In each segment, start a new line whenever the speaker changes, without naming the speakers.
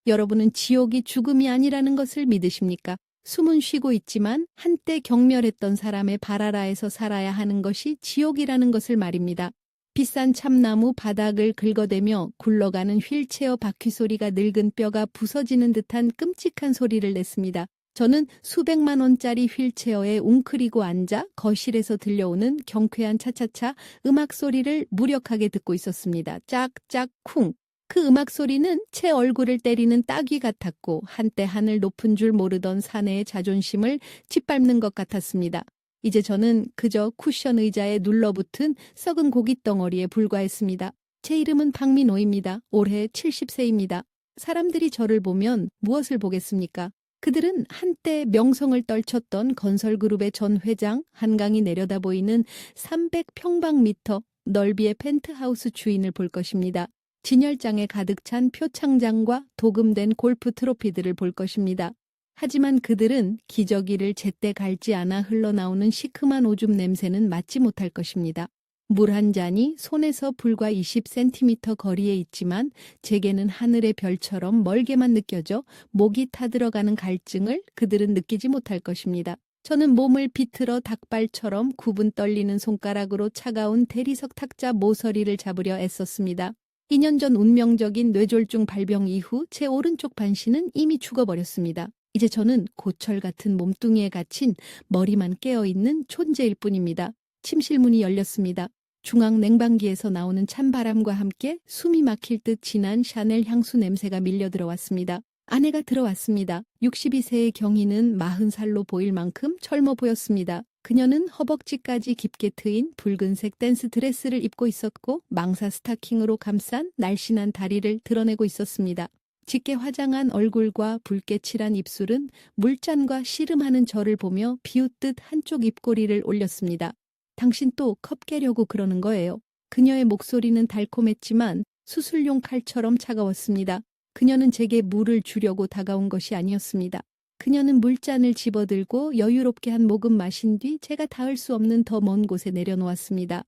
여러분은 지옥이 죽음이 아니라는 것을 믿으십니까? 숨은 쉬고 있지만 한때 경멸했던 사람의 바라라에서 살아야 하는 것이 지옥이라는 것을 말입니다. 비싼 참나무 바닥을 긁어대며 굴러가는 휠체어 바퀴 소리가 늙은 뼈가 부서지는 듯한 끔찍한 소리를 냈습니다. 저는 수백만 원짜리 휠체어에 웅크리고 앉아 거실에서 들려오는 경쾌한 차차차 음악 소리를 무력하게 듣고 있었습니다. 짝짝 쿵. 그 음악 소리는 제 얼굴을 때리는 따귀 같았고 한때 하늘 높은 줄 모르던 사내의 자존심을 짓밟는 것 같았습니다. 이제 저는 그저 쿠션 의자에 눌러붙은 썩은 고깃덩어리에 불과했습니다. 제 이름은 박민호입니다. 올해 70세입니다. 사람들이 저를 보면 무엇을 보겠습니까? 그들은 한때 명성을 떨쳤던 건설그룹의 전 회장, 한강이 내려다 보이는 300평방미터 넓이의 펜트하우스 주인을 볼 것입니다. 진열장에 가득 찬 표창장과 도금된 골프 트로피들을 볼 것입니다. 하지만 그들은 기저귀를 제때 갈지 않아 흘러나오는 시큼한 오줌 냄새는 맡지 못할 것입니다. 물 한 잔이 손에서 불과 20cm 거리에 있지만 제게는 하늘의 별처럼 멀게만 느껴져 목이 타들어가는 갈증을 그들은 느끼지 못할 것입니다. 저는 몸을 비틀어 닭발처럼 구분 떨리는 손가락으로 차가운 대리석 탁자 모서리를 잡으려 애썼습니다. 2년 전 운명적인 뇌졸중 발병 이후 제 오른쪽 반신은 이미 죽어버렸습니다. 이제 저는 고철 같은 몸뚱이에 갇힌 머리만 깨어있는 존재일 뿐입니다. 침실문이 열렸습니다. 중앙 냉방기에서 나오는 찬바람과 함께 숨이 막힐 듯 진한 샤넬 향수 냄새가 밀려 들어왔습니다. 아내가 들어왔습니다. 62세의 경희는 40살로 보일 만큼 젊어 보였습니다. 그녀는 허벅지까지 깊게 트인 붉은색 댄스 드레스를 입고 있었고 망사 스타킹으로 감싼 날씬한 다리를 드러내고 있었습니다. 짙게 화장한 얼굴과 붉게 칠한 입술은 물잔과 씨름하는 저를 보며 비웃듯 한쪽 입꼬리를 올렸습니다. 당신 또 컵 깨려고 그러는 거예요. 그녀의 목소리는 달콤했지만 수술용 칼처럼 차가웠습니다. 그녀는 제게 물을 주려고 다가온 것이 아니었습니다. 그녀는 물잔을 집어들고 여유롭게 한 모금 마신 뒤 제가 닿을 수 없는 더 먼 곳에 내려놓았습니다.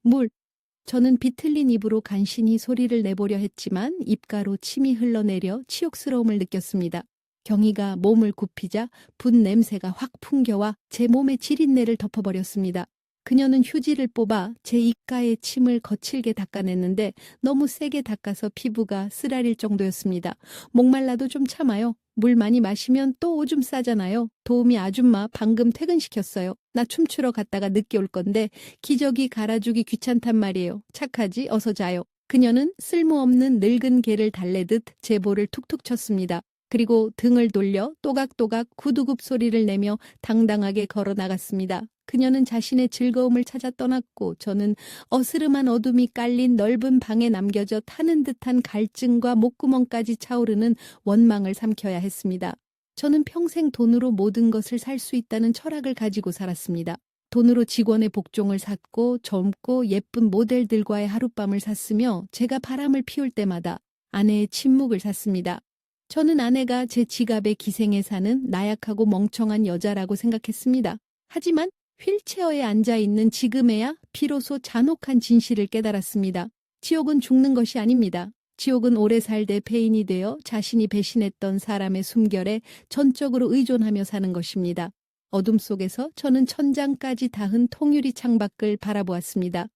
물! 저는 비틀린 입으로 간신히 소리를 내보려 했지만 입가로 침이 흘러내려 치욕스러움을 느꼈습니다. 경희가 몸을 굽히자 분 냄새가 확 풍겨와 제 몸의 지린내를 덮어버렸습니다. 그녀는 휴지를 뽑아 제 입가에 침을 거칠게 닦아냈는데 너무 세게 닦아서 피부가 쓰라릴 정도였습니다. 목말라도 좀 참아요. 물 많이 마시면 또 오줌 싸잖아요. 도우미 아줌마 방금 퇴근시켰어요. 나 춤추러 갔다가 늦게 올 건데 기저귀 갈아주기 귀찮단 말이에요. 착하지? 어서 자요. 그녀는 쓸모없는 늙은 개를 달래듯 제 볼을 툭툭 쳤습니다. 그리고 등을 돌려 또각또각 구두굽 소리를 내며 당당하게 걸어 나갔습니다. 그녀는 자신의 즐거움을 찾아 떠났고 저는 어스름한 어둠이 깔린 넓은 방에 남겨져 타는 듯한 갈증과 목구멍까지 차오르는 원망을 삼켜야 했습니다. 저는 평생 돈으로 모든 것을 살 수 있다는 철학을 가지고 살았습니다. 돈으로 직원의 복종을 샀고 젊고 예쁜 모델들과의 하룻밤을 샀으며 제가 바람을 피울 때마다 아내의 침묵을 샀습니다. 저는 아내가 제 지갑에 기생해 사는 나약하고 멍청한 여자라고 생각했습니다. 하지만 휠체어에 앉아있는 지금에야 비로소 잔혹한 진실을 깨달았습니다. 지옥은 죽는 것이 아닙니다. 지옥은 오래 살되 폐인이 되어 자신이 배신했던 사람의 숨결에 전적으로 의존하며 사는 것입니다. 어둠 속에서 저는 천장까지 닿은 통유리 창밖을 바라보았습니다.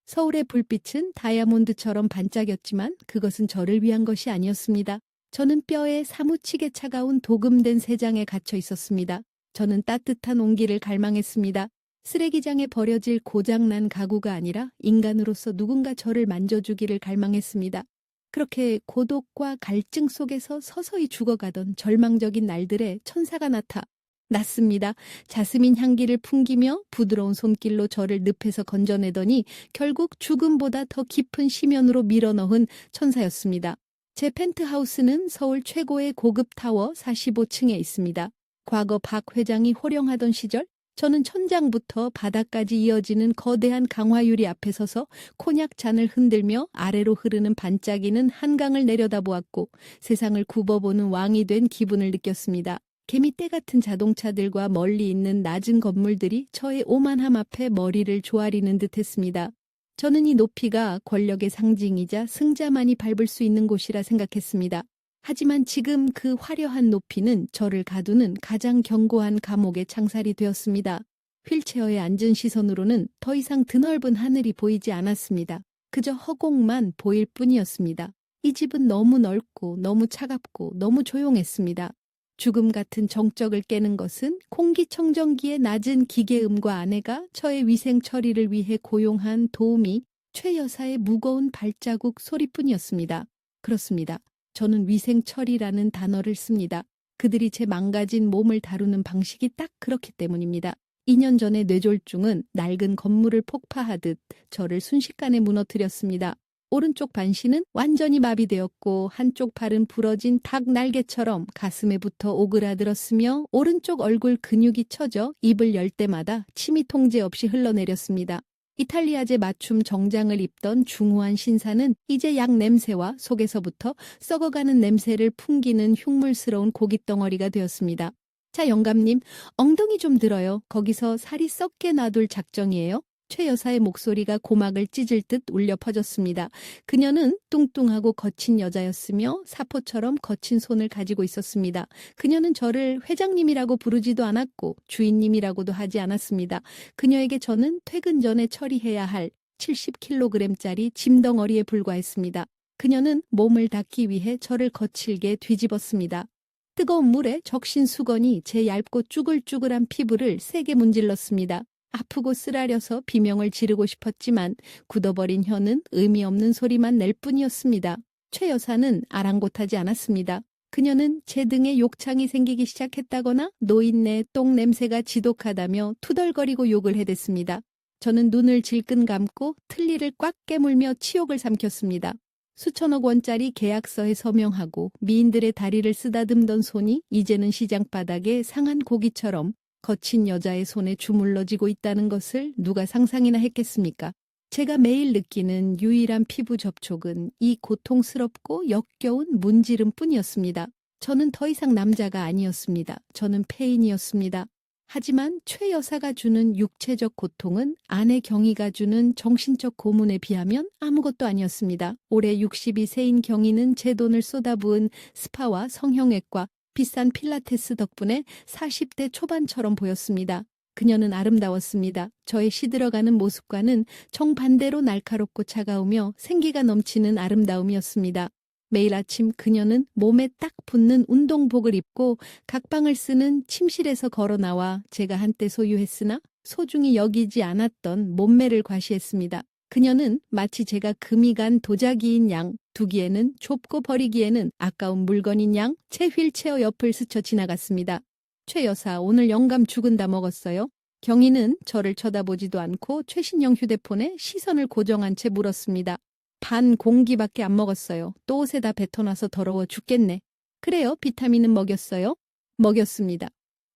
서울의 불빛은 다이아몬드처럼 반짝였지만 그것은 저를 위한 것이 아니었습니다. 저는 뼈에 사무치게 차가운 도금된 세장에 갇혀 있었습니다. 저는 따뜻한 온기를 갈망했습니다. 쓰레기장에 버려질 고장난 가구가 아니라 인간으로서 누군가 저를 만져주기를 갈망했습니다. 그렇게 고독과 갈증 속에서 서서히 죽어가던 절망적인 날들에 천사가 나타났습니다. 자스민 향기를 풍기며 부드러운 손길로 저를 늪에서 건져내더니 결국 죽음보다 더 깊은 심연으로 밀어넣은 천사였습니다. 제 펜트하우스는 서울 최고의 고급 타워 45층에 있습니다. 과거 박 회장이 호령하던 시절 저는 천장부터 바닥까지 이어지는 거대한 강화유리 앞에 서서 코냑 잔을 흔들며 아래로 흐르는 반짝이는 한강을 내려다보았고 세상을 굽어보는 왕이 된 기분을 느꼈습니다. 개미떼 같은 자동차들과 멀리 있는 낮은 건물들이 저의 오만함 앞에 머리를 조아리는 듯했습니다. 저는 이 높이가 권력의 상징이자 승자만이 밟을 수 있는 곳이라 생각했습니다. 하지만 지금 그 화려한 높이는 저를 가두는 가장 견고한 감옥의 창살이 되었습니다. 휠체어에 앉은 시선으로는 더 이상 드넓은 하늘이 보이지 않았습니다. 그저 허공만 보일 뿐이었습니다. 이 집은 너무 넓고 너무 차갑고 너무 조용했습니다. 죽음 같은 정적을 깨는 것은 공기청정기의 낮은 기계음과 아내가 저의 위생 처리를 위해 고용한 도우미 최 여사의 무거운 발자국 소리뿐이었습니다. 그렇습니다. 저는 위생 처리라는 단어를 씁니다. 그들이 제 망가진 몸을 다루는 방식이 딱 그렇기 때문입니다. 2년 전의 뇌졸중은 낡은 건물을 폭파하듯 저를 순식간에 무너뜨렸습니다. 오른쪽 반신은 완전히 마비되었고 한쪽 팔은 부러진 닭 날개처럼 가슴에 붙어 오그라들었으며 오른쪽 얼굴 근육이 처져 입을 열 때마다 침이 통제 없이 흘러내렸습니다. 이탈리아제 맞춤 정장을 입던 중후한 신사는 이제 약 냄새와 속에서부터 썩어가는 냄새를 풍기는 흉물스러운 고깃덩어리가 되었습니다. 자, 영감님, 엉덩이 좀 들어요. 거기서 살이 썩게 놔둘 작정이에요. 최 여사의 목소리가 고막을 찢을 듯 울려 퍼졌습니다. 그녀는 뚱뚱하고 거친 여자였으며 사포처럼 거친 손을 가지고 있었습니다. 그녀는 저를 회장님이라고 부르지도 않았고 주인님이라고도 하지 않았습니다. 그녀에게 저는 퇴근 전에 처리해야 할 70kg짜리 짐덩어리에 불과했습니다. 그녀는 몸을 닦기 위해 저를 거칠게 뒤집었습니다. 뜨거운 물에 적신 수건이 제 얇고 쭈글쭈글한 피부를 세게 문질렀습니다. 아프고 쓰라려서 비명을 지르고 싶었지만 굳어버린 혀는 의미 없는 소리만 낼 뿐이었습니다. 최 여사는 아랑곳하지 않았습니다. 그녀는 제 등에 욕창이 생기기 시작했다거나 노인네 똥 냄새가 지독하다며 투덜거리고 욕을 해댔습니다. 저는 눈을 질끈 감고 틀니를 꽉 깨물며 치욕을 삼켰습니다. 수천억 원짜리 계약서에 서명하고 미인들의 다리를 쓰다듬던 손이 이제는 시장바닥에 상한 고기처럼 거친 여자의 손에 주물러지고 있다는 것을 누가 상상이나 했겠습니까? 제가 매일 느끼는 유일한 피부 접촉은 이 고통스럽고 역겨운 문지름 뿐이었습니다. 저는 더 이상 남자가 아니었습니다. 저는 폐인이었습니다. 하지만 최 여사가 주는 육체적 고통은 아내 경희가 주는 정신적 고문에 비하면 아무것도 아니었습니다. 올해 62세인 경희는 제 돈을 쏟아부은 스파와 성형외과, 비싼 필라테스 덕분에 40대 초반처럼 보였습니다. 그녀는 아름다웠습니다. 저의 시들어가는 모습과는 정반대로 날카롭고 차가우며 생기가 넘치는 아름다움이었습니다. 매일 아침 그녀는 몸에 딱 붙는 운동복을 입고 각방을 쓰는 침실에서 걸어 나와 제가 한때 소유했으나 소중히 여기지 않았던 몸매를 과시했습니다. 그녀는 마치 제가 금이 간 도자기인 양, 두기에는 좁고 버리기에는 아까운 물건인 양, 제 휠체어 옆을 스쳐 지나갔습니다. 최 여사, 오늘 영감 죽은 다 먹었어요? 경희는 저를 쳐다보지도 않고 최신형 휴대폰에 시선을 고정한 채 물었습니다. 반 공기밖에 안 먹었어요. 또 옷에다 뱉어놔서 더러워 죽겠네. 그래요, 비타민은 먹였어요? 먹였습니다.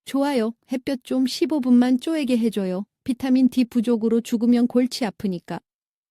좋아요. 햇볕 좀 15분만 쪼에게 해줘요. 비타민 D 부족으로 죽으면 골치 아프니까.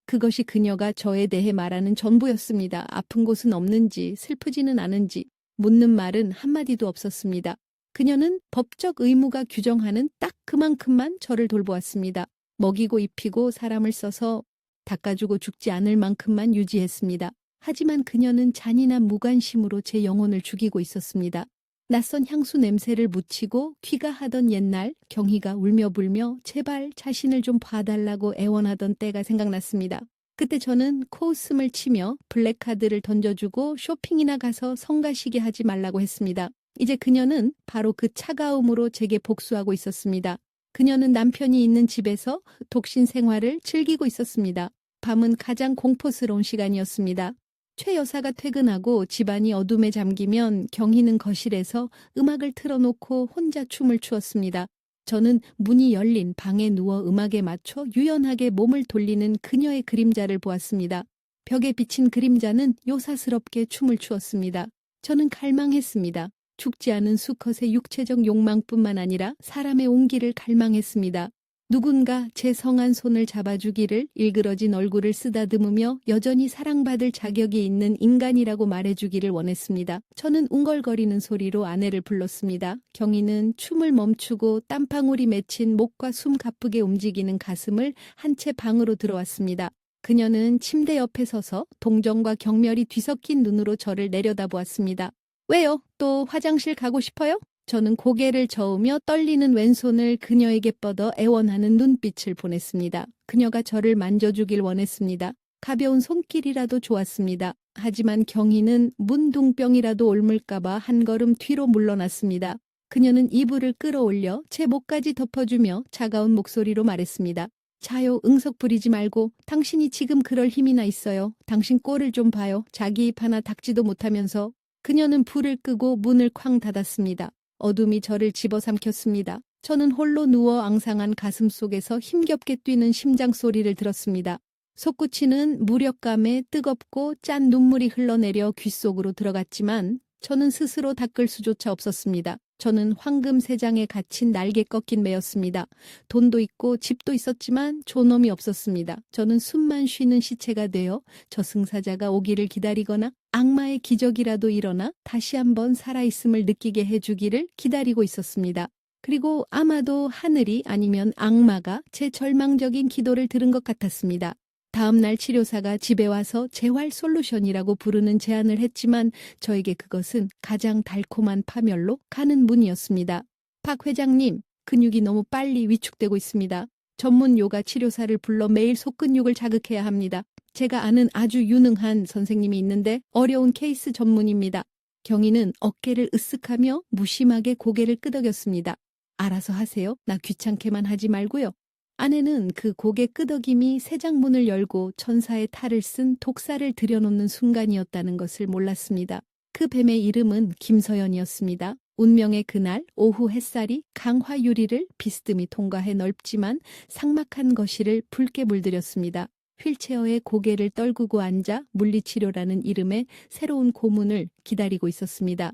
그것이 그녀가 저에 대해 말하는 전부였습니다. 아픈 곳은 없는지 슬프지는 않은지 묻는 말은 한마디도 없었습니다. 그녀는 법적 의무가 규정하는 딱 그만큼만 저를 돌보았습니다. 먹이고 입히고 사람을 써서 닦아주고 죽지 않을 만큼만 유지했습니다. 하지만 그녀는 잔인한 무관심으로 제 영혼을 죽이고 있었습니다. 낯선 향수 냄새를 묻히고 귀가하던 옛날 경희가 울며 불며 제발 자신을 좀 봐달라고 애원하던 때가 생각났습니다. 그때 저는 코웃음을 치며 블랙카드를 던져주고 쇼핑이나 가서 성가시게 하지 말라고 했습니다. 이제 그녀는 바로 그 차가움으로 제게 복수하고 있었습니다. 그녀는 남편이 있는 집에서 독신 생활을 즐기고 있었습니다. 밤은 가장 공포스러운 시간이었습니다. 최 여사가 퇴근하고 집안이 어둠에 잠기면 경희는 거실에서 음악을 틀어놓고 혼자 춤을 추었습니다. 저는 문이 열린 방에 누워 음악에 맞춰 유연하게 몸을 돌리는 그녀의 그림자를 보았습니다. 벽에 비친 그림자는 요사스럽게 춤을 추었습니다. 저는 갈망했습니다. 죽지 않은 수컷의 육체적 욕망뿐만 아니라 사람의 온기를 갈망했습니다. 누군가 제 성한 손을 잡아주기를, 일그러진 얼굴을 쓰다듬으며 여전히 사랑받을 자격이 있는 인간이라고 말해주기를 원했습니다. 저는 웅걸거리는 소리로 아내를 불렀습니다. 경희는 춤을 멈추고 땀방울이 맺힌 목과 숨 가쁘게 움직이는 가슴을 한 채 방으로 들어왔습니다. 그녀는 침대 옆에 서서 동정과 경멸이 뒤섞인 눈으로 저를 내려다보았습니다. 왜요? 또 화장실 가고 싶어요? 저는 고개를 저으며 떨리는 왼손을 그녀에게 뻗어 애원하는 눈빛을 보냈습니다. 그녀가 저를 만져주길 원했습니다. 가벼운 손길이라도 좋았습니다. 하지만 경희는 문둥병이라도 옮을까봐 한 걸음 뒤로 물러났습니다. 그녀는 이불을 끌어올려 제 목까지 덮어주며 차가운 목소리로 말했습니다. 자요, 응석 부리지 말고. 당신이 지금 그럴 힘이나 있어요. 당신 꼴을 좀 봐요. 자기 입 하나 닦지도 못하면서. 그녀는 불을 끄고 문을 쾅 닫았습니다. 어둠이 저를 집어삼켰습니다. 저는 홀로 누워 앙상한 가슴 속에서 힘겹게 뛰는 심장 소리를 들었습니다. 솟구치는 무력감에 뜨겁고 짠 눈물이 흘러내려 귀 속으로 들어갔지만 저는 스스로 닦을 수조차 없었습니다. 저는 황금 세장에 갇힌 날개 꺾인 매였습니다. 돈도 있고 집도 있었지만 존엄이 없었습니다. 저는 숨만 쉬는 시체가 되어 저승사자가 오기를 기다리거나 악마의 기적이라도 일어나 다시 한번 살아있음을 느끼게 해주기를 기다리고 있었습니다. 그리고 아마도 하늘이 아니면 악마가 제 절망적인 기도를 들은 것 같았습니다. 다음 날 치료사가 집에 와서 재활 솔루션이라고 부르는 제안을 했지만 저에게 그것은 가장 달콤한 파멸로 가는 문이었습니다. 박 회장님, 근육이 너무 빨리 위축되고 있습니다. 전문 요가 치료사를 불러 매일 속근육을 자극해야 합니다. 제가 아는 아주 유능한 선생님이 있는데 어려운 케이스 전문입니다. 경희는 어깨를 으쓱하며 무심하게 고개를 끄덕였습니다. 알아서 하세요. 나 귀찮게만 하지 말고요. 아내는 그 고개 끄덕임이 세장문을 열고 천사의 탈을 쓴 독사를 들여놓는 순간이었다는 것을 몰랐습니다. 그 뱀의 이름은 김서연이었습니다. 운명의 그날 오후 햇살이 강화 유리를 비스듬히 통과해 넓지만 삭막한 거실을 붉게 물들였습니다. 휠체어에 고개를 떨구고 앉아 물리치료라는 이름의 새로운 고문을 기다리고 있었습니다.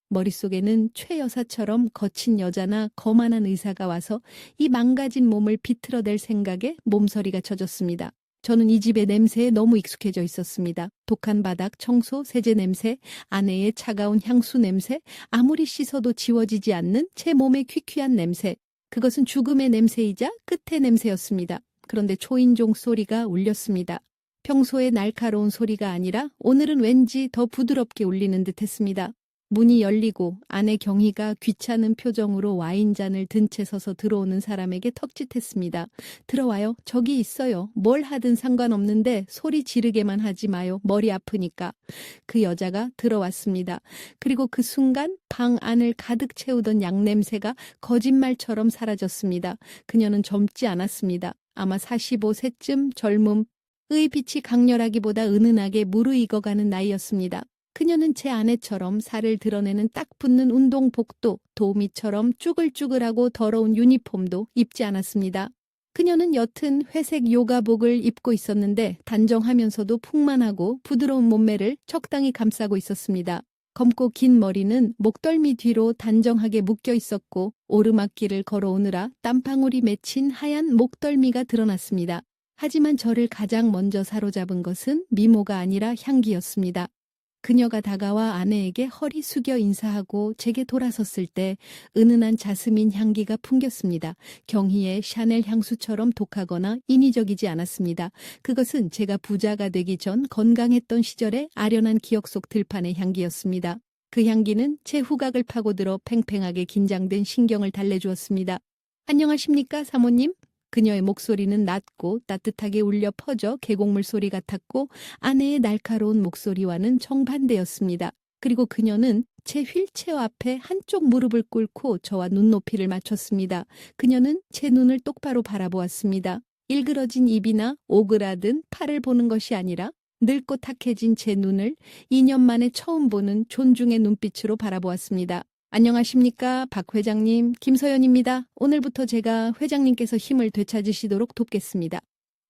머릿속에는 최 여사처럼 거친 여자나 거만한 의사가 와서 이 망가진 몸을 비틀어댈 생각에 몸서리가 젖었습니다. 저는 이 집의 냄새에 너무 익숙해져 있었습니다. 독한 바닥, 청소, 세제 냄새, 아내의 차가운 향수 냄새, 아무리 씻어도 지워지지 않는 제 몸의 퀴퀴한 냄새. 그것은 죽음의 냄새이자 끝의 냄새였습니다. 그런데 초인종 소리가 울렸습니다. 평소의 날카로운 소리가 아니라 오늘은 왠지 더 부드럽게 울리는 듯했습니다. 문이 열리고 아내 경희가 귀찮은 표정으로 와인잔을 든 채 서서 들어오는 사람에게 턱짓했습니다. 들어와요. 저기 있어요. 뭘 하든 상관없는데 소리 지르게만 하지 마요. 머리 아프니까. 그 여자가 들어왔습니다. 그리고 그 순간 방 안을 가득 채우던 양냄새가 거짓말처럼 사라졌습니다. 그녀는 젊지 않았습니다. 아마 45세쯤 젊음의 빛이 강렬하기보다 은은하게 무르익어가는 나이였습니다. 그녀는 제 아내처럼 살을 드러내는 딱 붙는 운동복도, 도우미처럼 쭈글쭈글하고 더러운 유니폼도 입지 않았습니다. 그녀는 옅은 회색 요가복을 입고 있었는데 단정하면서도 풍만하고 부드러운 몸매를 적당히 감싸고 있었습니다. 검고 긴 머리는 목덜미 뒤로 단정하게 묶여 있었고 오르막길을 걸어오느라 땀방울이 맺힌 하얀 목덜미가 드러났습니다. 하지만 저를 가장 먼저 사로잡은 것은 미모가 아니라 향기였습니다. 그녀가 다가와 아내에게 허리 숙여 인사하고 제게 돌아섰을 때 은은한 자스민 향기가 풍겼습니다. 경희의 샤넬 향수처럼 독하거나 인위적이지 않았습니다. 그것은 제가 부자가 되기 전 건강했던 시절의 아련한 기억 속 들판의 향기였습니다. 그 향기는 제 후각을 파고들어 팽팽하게 긴장된 신경을 달래주었습니다. 안녕하십니까, 사모님? 그녀의 목소리는 낮고 따뜻하게 울려 퍼져 계곡물 소리 같았고 아내의 날카로운 목소리와는 정반대였습니다. 그리고 그녀는 제 휠체어 앞에 한쪽 무릎을 꿇고 저와 눈높이를 맞췄습니다. 그녀는 제 눈을 똑바로 바라보았습니다. 일그러진 입이나 오그라든 팔을 보는 것이 아니라 늙고 탁해진 제 눈을 2년 만에 처음 보는 존중의 눈빛으로 바라보았습니다. 안녕하십니까, 박 회장님, 김서연입니다. 오늘부터 제가 회장님께서 힘을 되찾으시도록 돕겠습니다.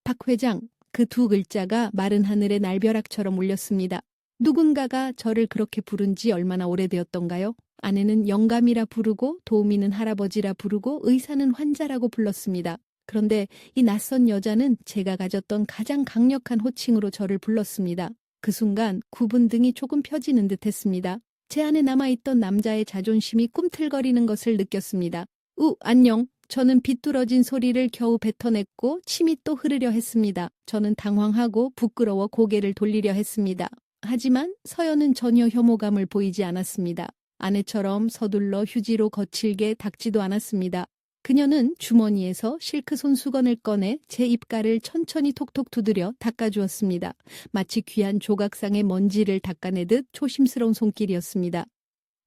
박 회장, 그 두 글자가 마른 하늘의 날벼락처럼 울렸습니다. 누군가가 저를 그렇게 부른 지 얼마나 오래되었던가요? 아내는 영감이라 부르고 도우미는 할아버지라 부르고 의사는 환자라고 불렀습니다. 그런데 이 낯선 여자는 제가 가졌던 가장 강력한 호칭으로 저를 불렀습니다. 그 순간 구분 등이 조금 펴지는 듯했습니다. 제 안에 남아있던 남자의 자존심이 꿈틀거리는 것을 느꼈습니다. 안녕. 저는 비뚤어진 소리를 겨우 뱉어냈고 침이 또 흐르려 했습니다. 저는 당황하고 부끄러워 고개를 돌리려 했습니다. 하지만 서연은 전혀 혐오감을 보이지 않았습니다. 아내처럼 서둘러 휴지로 거칠게 닦지도 않았습니다. 그녀는 주머니에서 실크 손수건을 꺼내 제 입가를 천천히 톡톡 두드려 닦아주었습니다. 마치 귀한 조각상의 먼지를 닦아내듯 조심스러운 손길이었습니다.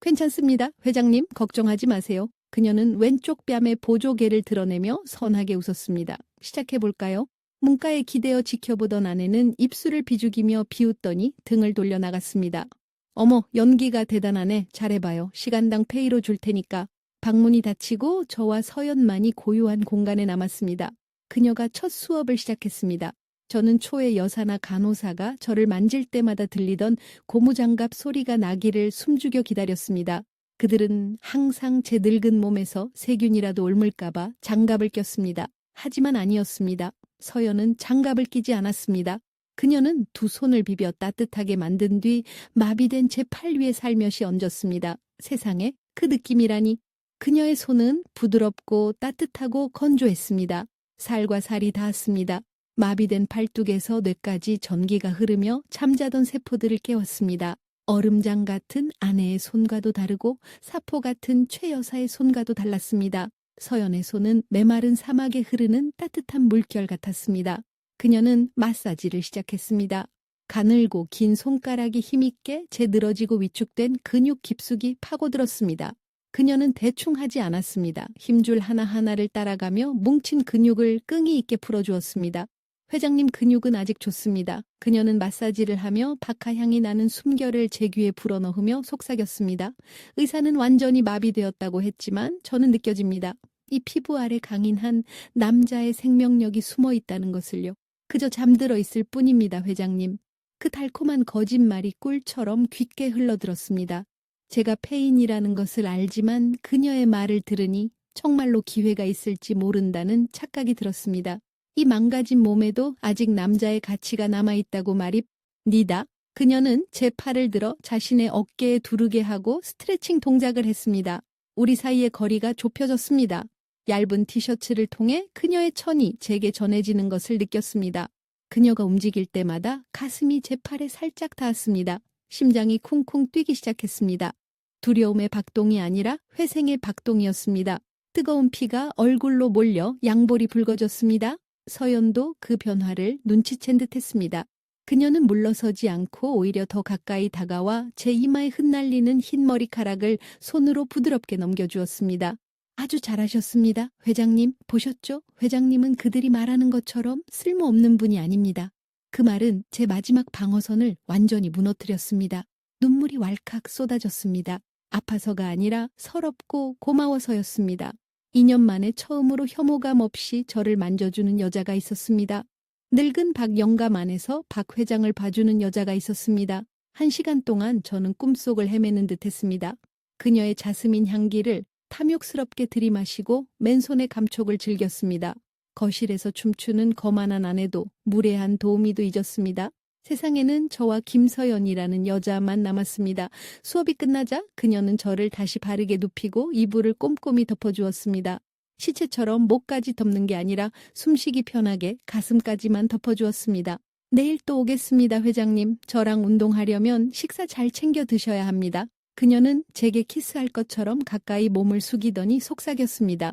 괜찮습니다. 회장님, 걱정하지 마세요. 그녀는 왼쪽 뺨에 보조개를 드러내며 선하게 웃었습니다. 시작해볼까요? 문가에 기대어 지켜보던 아내는 입술을 비죽이며 비웃더니 등을 돌려 나갔습니다. 어머, 연기가 대단하네. 잘해봐요. 시간당 페이로 줄 테니까. 방문이 닫히고 저와 서연만이 고요한 공간에 남았습니다. 그녀가 첫 수업을 시작했습니다. 저는 초의 여사나 간호사가 저를 만질 때마다 들리던 고무장갑 소리가 나기를 숨죽여 기다렸습니다. 그들은 항상 제 늙은 몸에서 세균이라도 옮을까봐 장갑을 꼈습니다. 하지만 아니었습니다. 서연은 장갑을 끼지 않았습니다. 그녀는 두 손을 비벼 따뜻하게 만든 뒤 마비된 제 팔 위에 살며시 얹었습니다. 세상에, 그 느낌이라니. 그녀의 손은 부드럽고 따뜻하고 건조했습니다. 살과 살이 닿았습니다. 마비된 팔뚝에서 뇌까지 전기가 흐르며 잠자던 세포들을 깨웠습니다. 얼음장 같은 아내의 손과도 다르고 사포 같은 최 여사의 손과도 달랐습니다. 서연의 손은 메마른 사막에 흐르는 따뜻한 물결 같았습니다. 그녀는 마사지를 시작했습니다. 가늘고 긴 손가락이 힘있게 제 늘어지고 위축된 근육 깊숙이 파고들었습니다. 그녀는 대충 하지 않았습니다. 힘줄 하나하나를 따라가며 뭉친 근육을 끈기 있게 풀어주었습니다. 회장님, 근육은 아직 좋습니다. 그녀는 마사지를 하며 박하향이 나는 숨결을 제 귀에 불어넣으며 속삭였습니다. 의사는 완전히 마비되었다고 했지만 저는 느껴집니다. 이 피부 아래 강인한 남자의 생명력이 숨어 있다는 것을요. 그저 잠들어 있을 뿐입니다, 회장님. 그 달콤한 거짓말이 꿀처럼 깊게 흘러들었습니다. 제가 폐인이라는 것을 알지만 그녀의 말을 들으니 정말로 기회가 있을지 모른다는 착각이 들었습니다. 이 망가진 몸에도 아직 남자의 가치가 남아있다고 말입니다. 그녀는 제 팔을 들어 자신의 어깨에 두르게 하고 스트레칭 동작을 했습니다. 우리 사이의 거리가 좁혀졌습니다. 얇은 티셔츠를 통해 그녀의 천이 제게 전해지는 것을 느꼈습니다. 그녀가 움직일 때마다 가슴이 제 팔에 살짝 닿았습니다. 심장이 쿵쿵 뛰기 시작했습니다. 두려움의 박동이 아니라 회생의 박동이었습니다. 뜨거운 피가 얼굴로 몰려 양볼이 붉어졌습니다. 서연도 그 변화를 눈치챈 듯했습니다. 그녀는 물러서지 않고 오히려 더 가까이 다가와 제 이마에 흩날리는 흰 머리카락을 손으로 부드럽게 넘겨주었습니다. 아주 잘하셨습니다. 회장님, 보셨죠? 회장님은 그들이 말하는 것처럼 쓸모없는 분이 아닙니다. 그 말은 제 마지막 방어선을 완전히 무너뜨렸습니다. 눈물이 왈칵 쏟아졌습니다. 아파서가 아니라 서럽고 고마워서였습니다. 2년 만에 처음으로 혐오감 없이 저를 만져주는 여자가 있었습니다. 늙은 박 영감 안에서 박 회장을 봐주는 여자가 있었습니다. 1시간 동안 저는 꿈속을 헤매는 듯했습니다. 그녀의 자스민 향기를 탐욕스럽게 들이마시고 맨손의 감촉을 즐겼습니다. 거실에서 춤추는 거만한 아내도 무례한 도우미도 잊었습니다. 세상에는 저와 김서연이라는 여자만 남았습니다. 수업이 끝나자 그녀는 저를 다시 바르게 눕히고 이불을 꼼꼼히 덮어주었습니다. 시체처럼 목까지 덮는 게 아니라 숨쉬기 편하게 가슴까지만 덮어주었습니다. 내일 또 오겠습니다, 회장님. 저랑 운동하려면 식사 잘 챙겨 드셔야 합니다. 그녀는 제게 키스할 것처럼 가까이 몸을 숙이더니 속삭였습니다.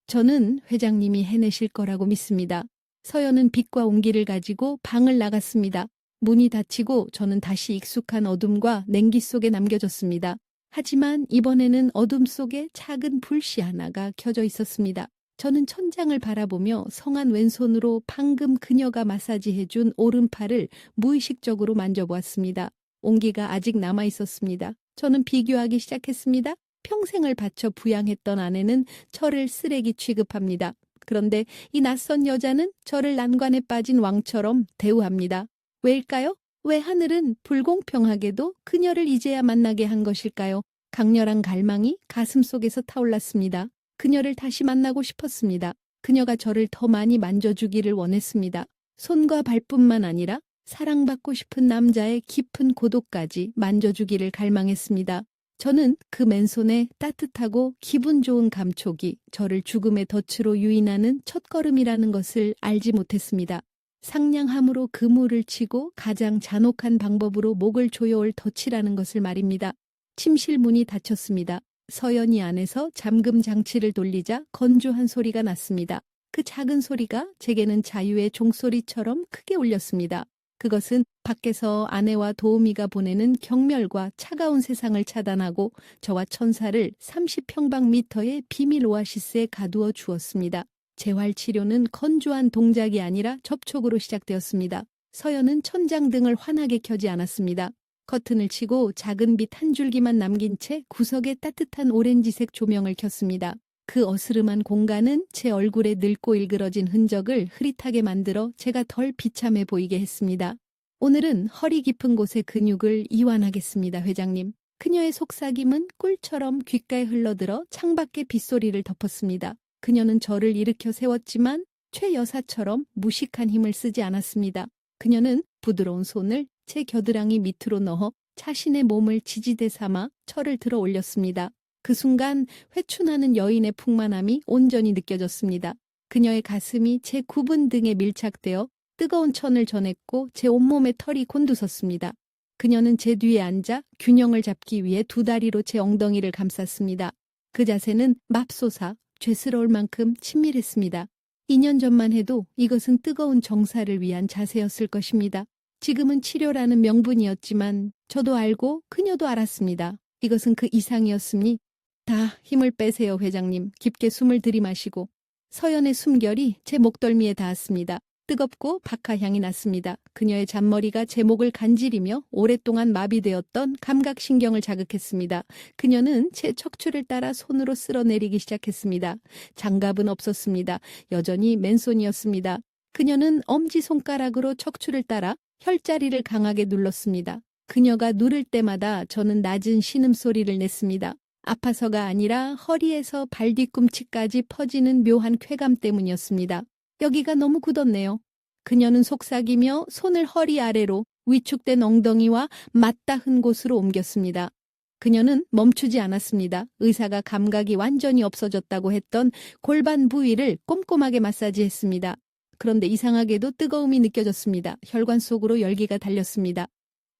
저는 회장님이 해내실 거라고 믿습니다. 서연은 빛과 온기를 가지고 방을 나갔습니다. 문이 닫히고 저는 다시 익숙한 어둠과 냉기 속에 남겨졌습니다. 하지만 이번에는 어둠 속에 작은 불씨 하나가 켜져 있었습니다. 저는 천장을 바라보며 성한 왼손으로 방금 그녀가 마사지해준 오른팔을 무의식적으로 만져보았습니다. 온기가 아직 남아 있었습니다. 저는 비교하기 시작했습니다. 평생을 바쳐 부양했던 아내는 저를 쓰레기 취급합니다. 그런데 이 낯선 여자는 저를 난관에 빠진 왕처럼 대우합니다. 왜일까요? 왜 하늘은 불공평하게도 그녀를 이제야 만나게 한 것일까요? 강렬한 갈망이 가슴속에서 타올랐습니다. 그녀를 다시 만나고 싶었습니다. 그녀가 저를 더 많이 만져주기를 원했습니다. 손과 발뿐만 아니라 사랑받고 싶은 남자의 깊은 고독까지 만져주기를 갈망했습니다. 저는 그 맨손에 따뜻하고 기분 좋은 감촉이 저를 죽음의 덫으로 유인하는 첫걸음이라는 것을 알지 못했습니다. 상냥함으로 그물을 치고 가장 잔혹한 방법으로 목을 조여올 덫이라는 것을 말입니다. 침실 문이 닫혔습니다. 서연이 안에서 잠금 장치를 돌리자 건조한 소리가 났습니다. 그 작은 소리가 제게는 자유의 종소리처럼 크게 울렸습니다. 그것은 밖에서 아내와 도우미가 보내는 경멸과 차가운 세상을 차단하고 저와 천사를 30평방미터의 비밀 오아시스에 가두어 주었습니다. 재활치료는 건조한 동작이 아니라 접촉으로 시작되었습니다. 서연은 천장등을 환하게 켜지 않았습니다. 커튼을 치고 작은 빛 한 줄기만 남긴 채 구석에 따뜻한 오렌지색 조명을 켰습니다. 그 어스름한 공간은 제 얼굴에 늙고 일그러진 흔적을 흐릿하게 만들어 제가 덜 비참해 보이게 했습니다. 오늘은 허리 깊은 곳의 근육을 이완하겠습니다, 회장님. 그녀의 속삭임은 꿀처럼 귓가에 흘러들어 창밖의 빗소리를 덮었습니다. 그녀는 저를 일으켜 세웠지만 최 여사처럼 무식한 힘을 쓰지 않았습니다. 그녀는 부드러운 손을 제 겨드랑이 밑으로 넣어 자신의 몸을 지지대 삼아 저를 들어 올렸습니다. 그 순간 회춘하는 여인의 풍만함이 온전히 느껴졌습니다. 그녀의 가슴이 제 굽은 등에 밀착되어 뜨거운 천을 전했고 제 온몸에 털이 곤두섰습니다. 그녀는 제 뒤에 앉아 균형을 잡기 위해 두 다리로 제 엉덩이를 감쌌습니다. 그 자세는 맙소사, 죄스러울 만큼 친밀했습니다. 2년 전만 해도 이것은 뜨거운 정사를 위한 자세였을 것입니다. 지금은 치료라는 명분이었지만 저도 알고 그녀도 알았습니다. 이것은 그 이상이었으니 다 힘을 빼세요, 회장님. 깊게 숨을 들이마시고. 서연의 숨결이 제 목덜미에 닿았습니다. 뜨겁고 박하향이 났습니다. 그녀의 잔머리가 제 목을 간지리며 오랫동안 마비되었던 감각신경을 자극했습니다. 그녀는 제 척추를 따라 손으로 쓸어내리기 시작했습니다. 장갑은 없었습니다. 여전히 맨손이었습니다. 그녀는 엄지손가락으로 척추를 따라 혈자리를 강하게 눌렀습니다. 그녀가 누를 때마다 저는 낮은 신음소리를 냈습니다. 아파서가 아니라 허리에서 발 뒤꿈치까지 퍼지는 묘한 쾌감 때문이었습니다. 여기가 너무 굳었네요. 그녀는 속삭이며 손을 허리 아래로 위축된 엉덩이와 맞닿은 곳으로 옮겼습니다. 그녀는 멈추지 않았습니다. 의사가 감각이 완전히 없어졌다고 했던 골반 부위를 꼼꼼하게 마사지했습니다. 그런데 이상하게도 뜨거움이 느껴졌습니다. 혈관 속으로 열기가 달렸습니다.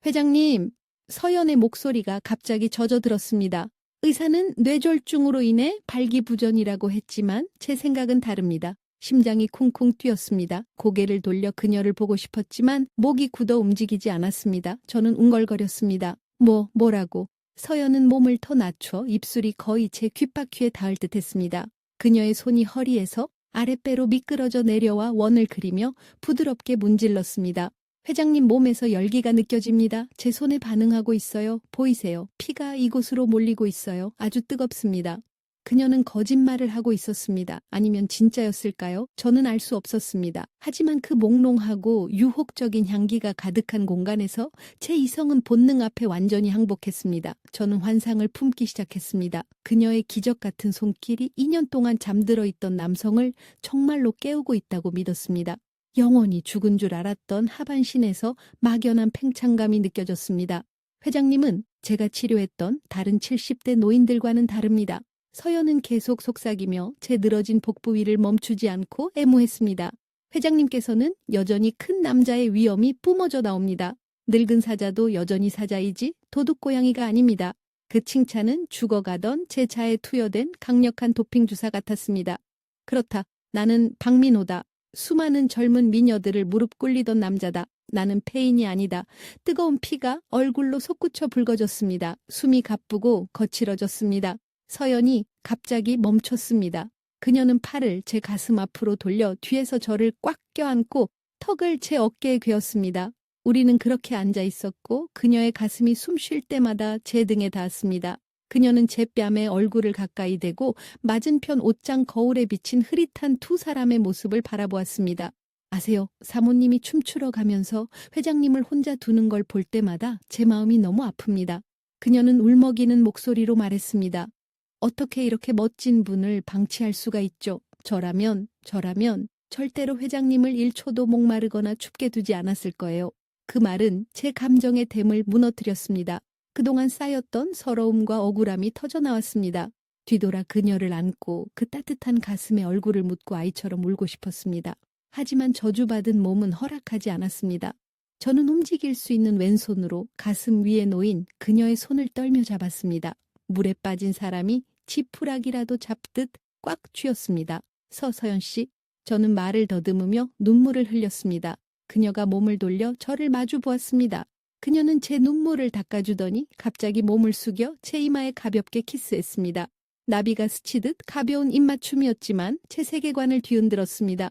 회장님, 서연의 목소리가 갑자기 젖어들었습니다. 의사는 뇌졸중으로 인해 발기부전이라고 했지만 제 생각은 다릅니다. 심장이 쿵쿵 뛰었습니다. 고개를 돌려 그녀를 보고 싶었지만 목이 굳어 움직이지 않았습니다. 저는 웅얼거렸습니다. 뭐라고? 서연은 몸을 더 낮춰 입술이 거의 제 귓바퀴에 닿을 듯했습니다. 그녀의 손이 허리에서 아랫배로 미끄러져 내려와 원을 그리며 부드럽게 문질렀습니다. 회장님 몸에서 열기가 느껴집니다. 제 손에 반응하고 있어요. 보이세요? 피가 이곳으로 몰리고 있어요. 아주 뜨겁습니다. 그녀는 거짓말을 하고 있었습니다. 아니면 진짜였을까요? 저는 알 수 없었습니다. 하지만 그 몽롱하고 유혹적인 향기가 가득한 공간에서 제 이성은 본능 앞에 완전히 항복했습니다. 저는 환상을 품기 시작했습니다. 그녀의 기적 같은 손길이 2년 동안 잠들어 있던 남성을 정말로 깨우고 있다고 믿었습니다. 영원히 죽은 줄 알았던 하반신에서 막연한 팽창감이 느껴졌습니다. 회장님은 제가 치료했던 다른 70대 노인들과는 다릅니다. 서연은 계속 속삭이며 제 늘어진 복부 위를 멈추지 않고 애무했습니다. 회장님께서는 여전히 큰 남자의 위엄이 뿜어져 나옵니다. 늙은 사자도 여전히 사자이지 도둑고양이가 아닙니다. 그 칭찬은 죽어가던 제 자에 투여된 강력한 도핑 주사 같았습니다. 그렇다. 나는 박민호다. 수많은 젊은 미녀들을 무릎 꿇리던 남자다. 나는 폐인이 아니다. 뜨거운 피가 얼굴로 솟구쳐 붉어졌습니다. 숨이 가쁘고 거칠어졌습니다. 서연이 갑자기 멈췄습니다. 그녀는 팔을 제 가슴 앞으로 돌려 뒤에서 저를 꽉 껴안고 턱을 제 어깨에 괴었습니다. 우리는 그렇게 앉아 있었고 그녀의 가슴이 숨 쉴 때마다 제 등에 닿았습니다. 그녀는 제 뺨에 얼굴을 가까이 대고 맞은편 옷장 거울에 비친 흐릿한 두 사람의 모습을 바라보았습니다. 아세요? 사모님이 춤추러 가면서 회장님을 혼자 두는 걸 볼 때마다 제 마음이 너무 아픕니다. 그녀는 울먹이는 목소리로 말했습니다. 어떻게 이렇게 멋진 분을 방치할 수가 있죠? 저라면 절대로 회장님을 1초도 목마르거나 춥게 두지 않았을 거예요. 그 말은 제 감정의 댐을 무너뜨렸습니다. 그동안 쌓였던 서러움과 억울함이 터져나왔습니다. 뒤돌아 그녀를 안고 그 따뜻한 가슴에 얼굴을 묻고 아이처럼 울고 싶었습니다. 하지만 저주받은 몸은 허락하지 않았습니다. 저는 움직일 수 있는 왼손으로 가슴 위에 놓인 그녀의 손을 떨며 잡았습니다. 물에 빠진 사람이 지푸라기라도 잡듯 꽉 쥐었습니다. 서서연 씨, 저는 말을 더듬으며 눈물을 흘렸습니다. 그녀가 몸을 돌려 저를 마주 보았습니다. 그녀는 제 눈물을 닦아주더니 갑자기 몸을 숙여 제 이마에 가볍게 키스했습니다. 나비가 스치듯 가벼운 입맞춤이었지만 제 세계관을 뒤흔들었습니다.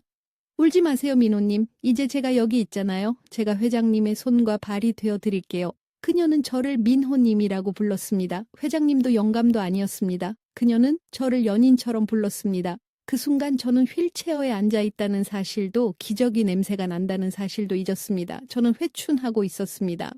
울지 마세요, 민호님. 이제 제가 여기 있잖아요. 제가 회장님의 손과 발이 되어 드릴게요. 그녀는 저를 민호님이라고 불렀습니다. 회장님도 영감도 아니었습니다. 그녀는 저를 연인처럼 불렀습니다. 그 순간 저는 휠체어에 앉아 있다는 사실도 기저귀 냄새가 난다는 사실도 잊었습니다. 저는 회춘하고 있었습니다.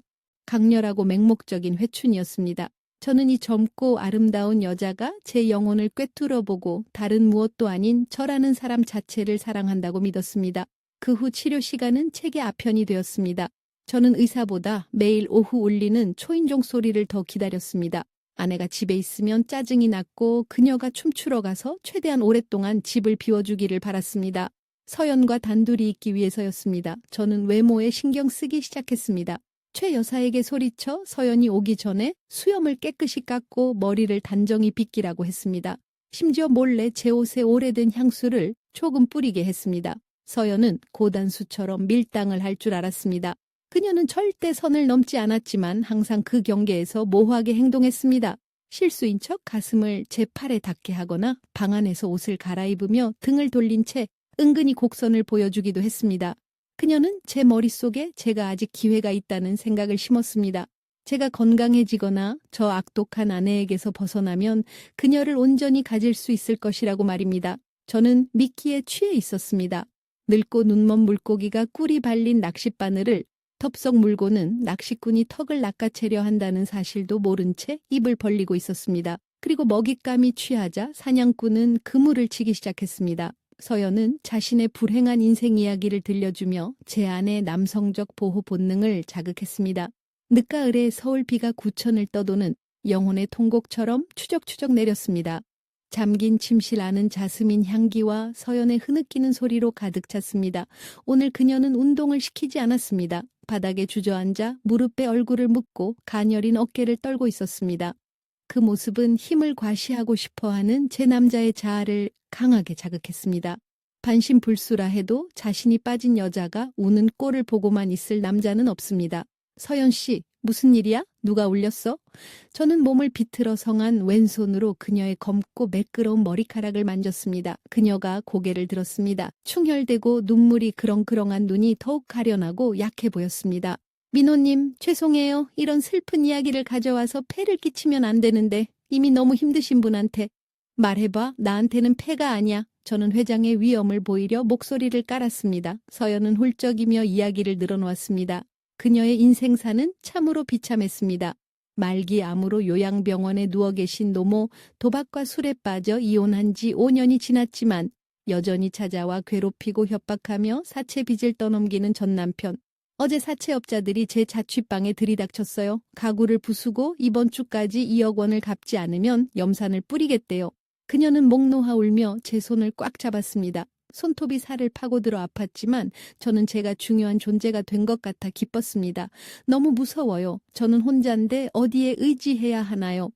강렬하고 맹목적인 회춘이었습니다. 저는 이 젊고 아름다운 여자가 제 영혼을 꿰뚫어보고 다른 무엇도 아닌 저라는 사람 자체를 사랑한다고 믿었습니다. 그 후 치료 시간은 책의 아편이 되었습니다. 저는 의사보다 매일 오후 울리는 초인종 소리를 더 기다렸습니다. 아내가 집에 있으면 짜증이 났고 그녀가 춤추러 가서 최대한 오랫동안 집을 비워주기를 바랐습니다. 서연과 단둘이 있기 위해서였습니다. 저는 외모에 신경 쓰기 시작했습니다. 최 여사에게 소리쳐 서연이 오기 전에 수염을 깨끗이 깎고 머리를 단정히 빗기라고 했습니다. 심지어 몰래 제 옷에 오래된 향수를 조금 뿌리게 했습니다. 서연은 고단수처럼 밀당을 할 줄 알았습니다. 그녀는 절대 선을 넘지 않았지만 항상 그 경계에서 모호하게 행동했습니다. 실수인 척 가슴을 제 팔에 닿게 하거나 방 안에서 옷을 갈아입으며 등을 돌린 채 은근히 곡선을 보여주기도 했습니다. 그녀는 제 머릿속에 제가 아직 기회가 있다는 생각을 심었습니다. 제가 건강해지거나 저 악독한 아내에게서 벗어나면 그녀를 온전히 가질 수 있을 것이라고 말입니다. 저는 미끼에 취해 있었습니다. 늙고 눈먼 물고기가 꿀이 발린 낚싯바늘을 덥석 물고는 낚시꾼이 턱을 낚아채려 한다는 사실도 모른 채 입을 벌리고 있었습니다. 그리고 먹잇감이 취하자 사냥꾼은 그물을 치기 시작했습니다. 서연은 자신의 불행한 인생 이야기를 들려주며 제 안의 남성적 보호 본능을 자극했습니다. 늦가을에 서울 비가 구천을 떠도는 영혼의 통곡처럼 추적추적 내렸습니다. 잠긴 침실 안은 자스민 향기와 서연의 흐느끼는 소리로 가득 찼습니다. 오늘 그녀는 운동을 시키지 않았습니다. 바닥에 주저앉아 무릎에 얼굴을 묻고 가녀린 어깨를 떨고 있었습니다. 그 모습은 힘을 과시하고 싶어하는 제 남자의 자아를 강하게 자극했습니다. 반신불수라 해도 자신이 빠진 여자가 우는 꼴을 보고만 있을 남자는 없습니다. 서연 씨, 무슨 일이야? 누가 울렸어? 저는 몸을 비틀어 성한 왼손으로 그녀의 검고 매끄러운 머리카락을 만졌습니다. 그녀가 고개를 들었습니다. 충혈되고 눈물이 그렁그렁한 눈이 더욱 가련하고 약해 보였습니다. 민호님, 죄송해요. 이런 슬픈 이야기를 가져와서 폐를 끼치면 안 되는데 이미 너무 힘드신 분한테. 말해봐, 나한테는 폐가 아니야. 저는 회장의 위엄을 보이려 목소리를 깔았습니다. 서연은 훌쩍이며 이야기를 늘어놓았습니다. 그녀의 인생사는 참으로 비참했습니다. 말기 암으로 요양병원에 누워 계신 노모, 도박과 술에 빠져 이혼한 지 5년이 지났지만 여전히 찾아와 괴롭히고 협박하며 사채 빚을 떠넘기는 전 남편. 어제 사채업자들이 제 자취방에 들이닥쳤어요. 가구를 부수고 이번 주까지 2억 원을 갚지 않으면 염산을 뿌리겠대요. 그녀는 목 놓아 울며 제 손을 꽉 잡았습니다. 손톱이 살을 파고들어 아팠지만 저는 제가 중요한 존재가 된 것 같아 기뻤습니다. 너무 무서워요. 저는 혼자인데 어디에 의지해야 하나요?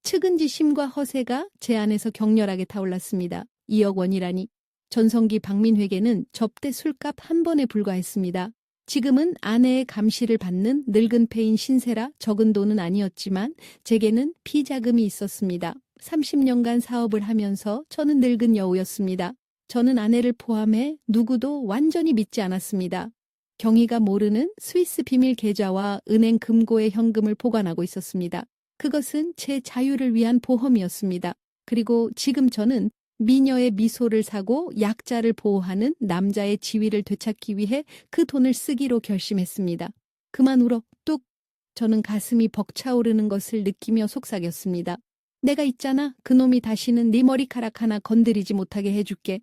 측은지심과 허세가 제 안에서 격렬하게 타올랐습니다. 2억 원이라니. 전성기 박민회계는 접대 술값 한 번에 불과했습니다. 지금은 아내의 감시를 받는 늙은 폐인 신세라 적은 돈은 아니었지만 제게는 피자금이 있었습니다. 30년간 사업을 하면서 저는 늙은 여우였습니다. 저는 아내를 포함해 누구도 완전히 믿지 않았습니다. 경희가 모르는 스위스 비밀 계좌와 은행 금고에 현금을 보관하고 있었습니다. 그것은 제 자유를 위한 보험이었습니다. 그리고 지금 저는 미녀의 미소를 사고 약자를 보호하는 남자의 지위를 되찾기 위해 그 돈을 쓰기로 결심했습니다. 그만 울어, 뚝. 저는 가슴이 벅차오르는 것을 느끼며 속삭였습니다. 내가 있잖아. 그놈이 다시는 네 머리카락 하나 건드리지 못하게 해줄게.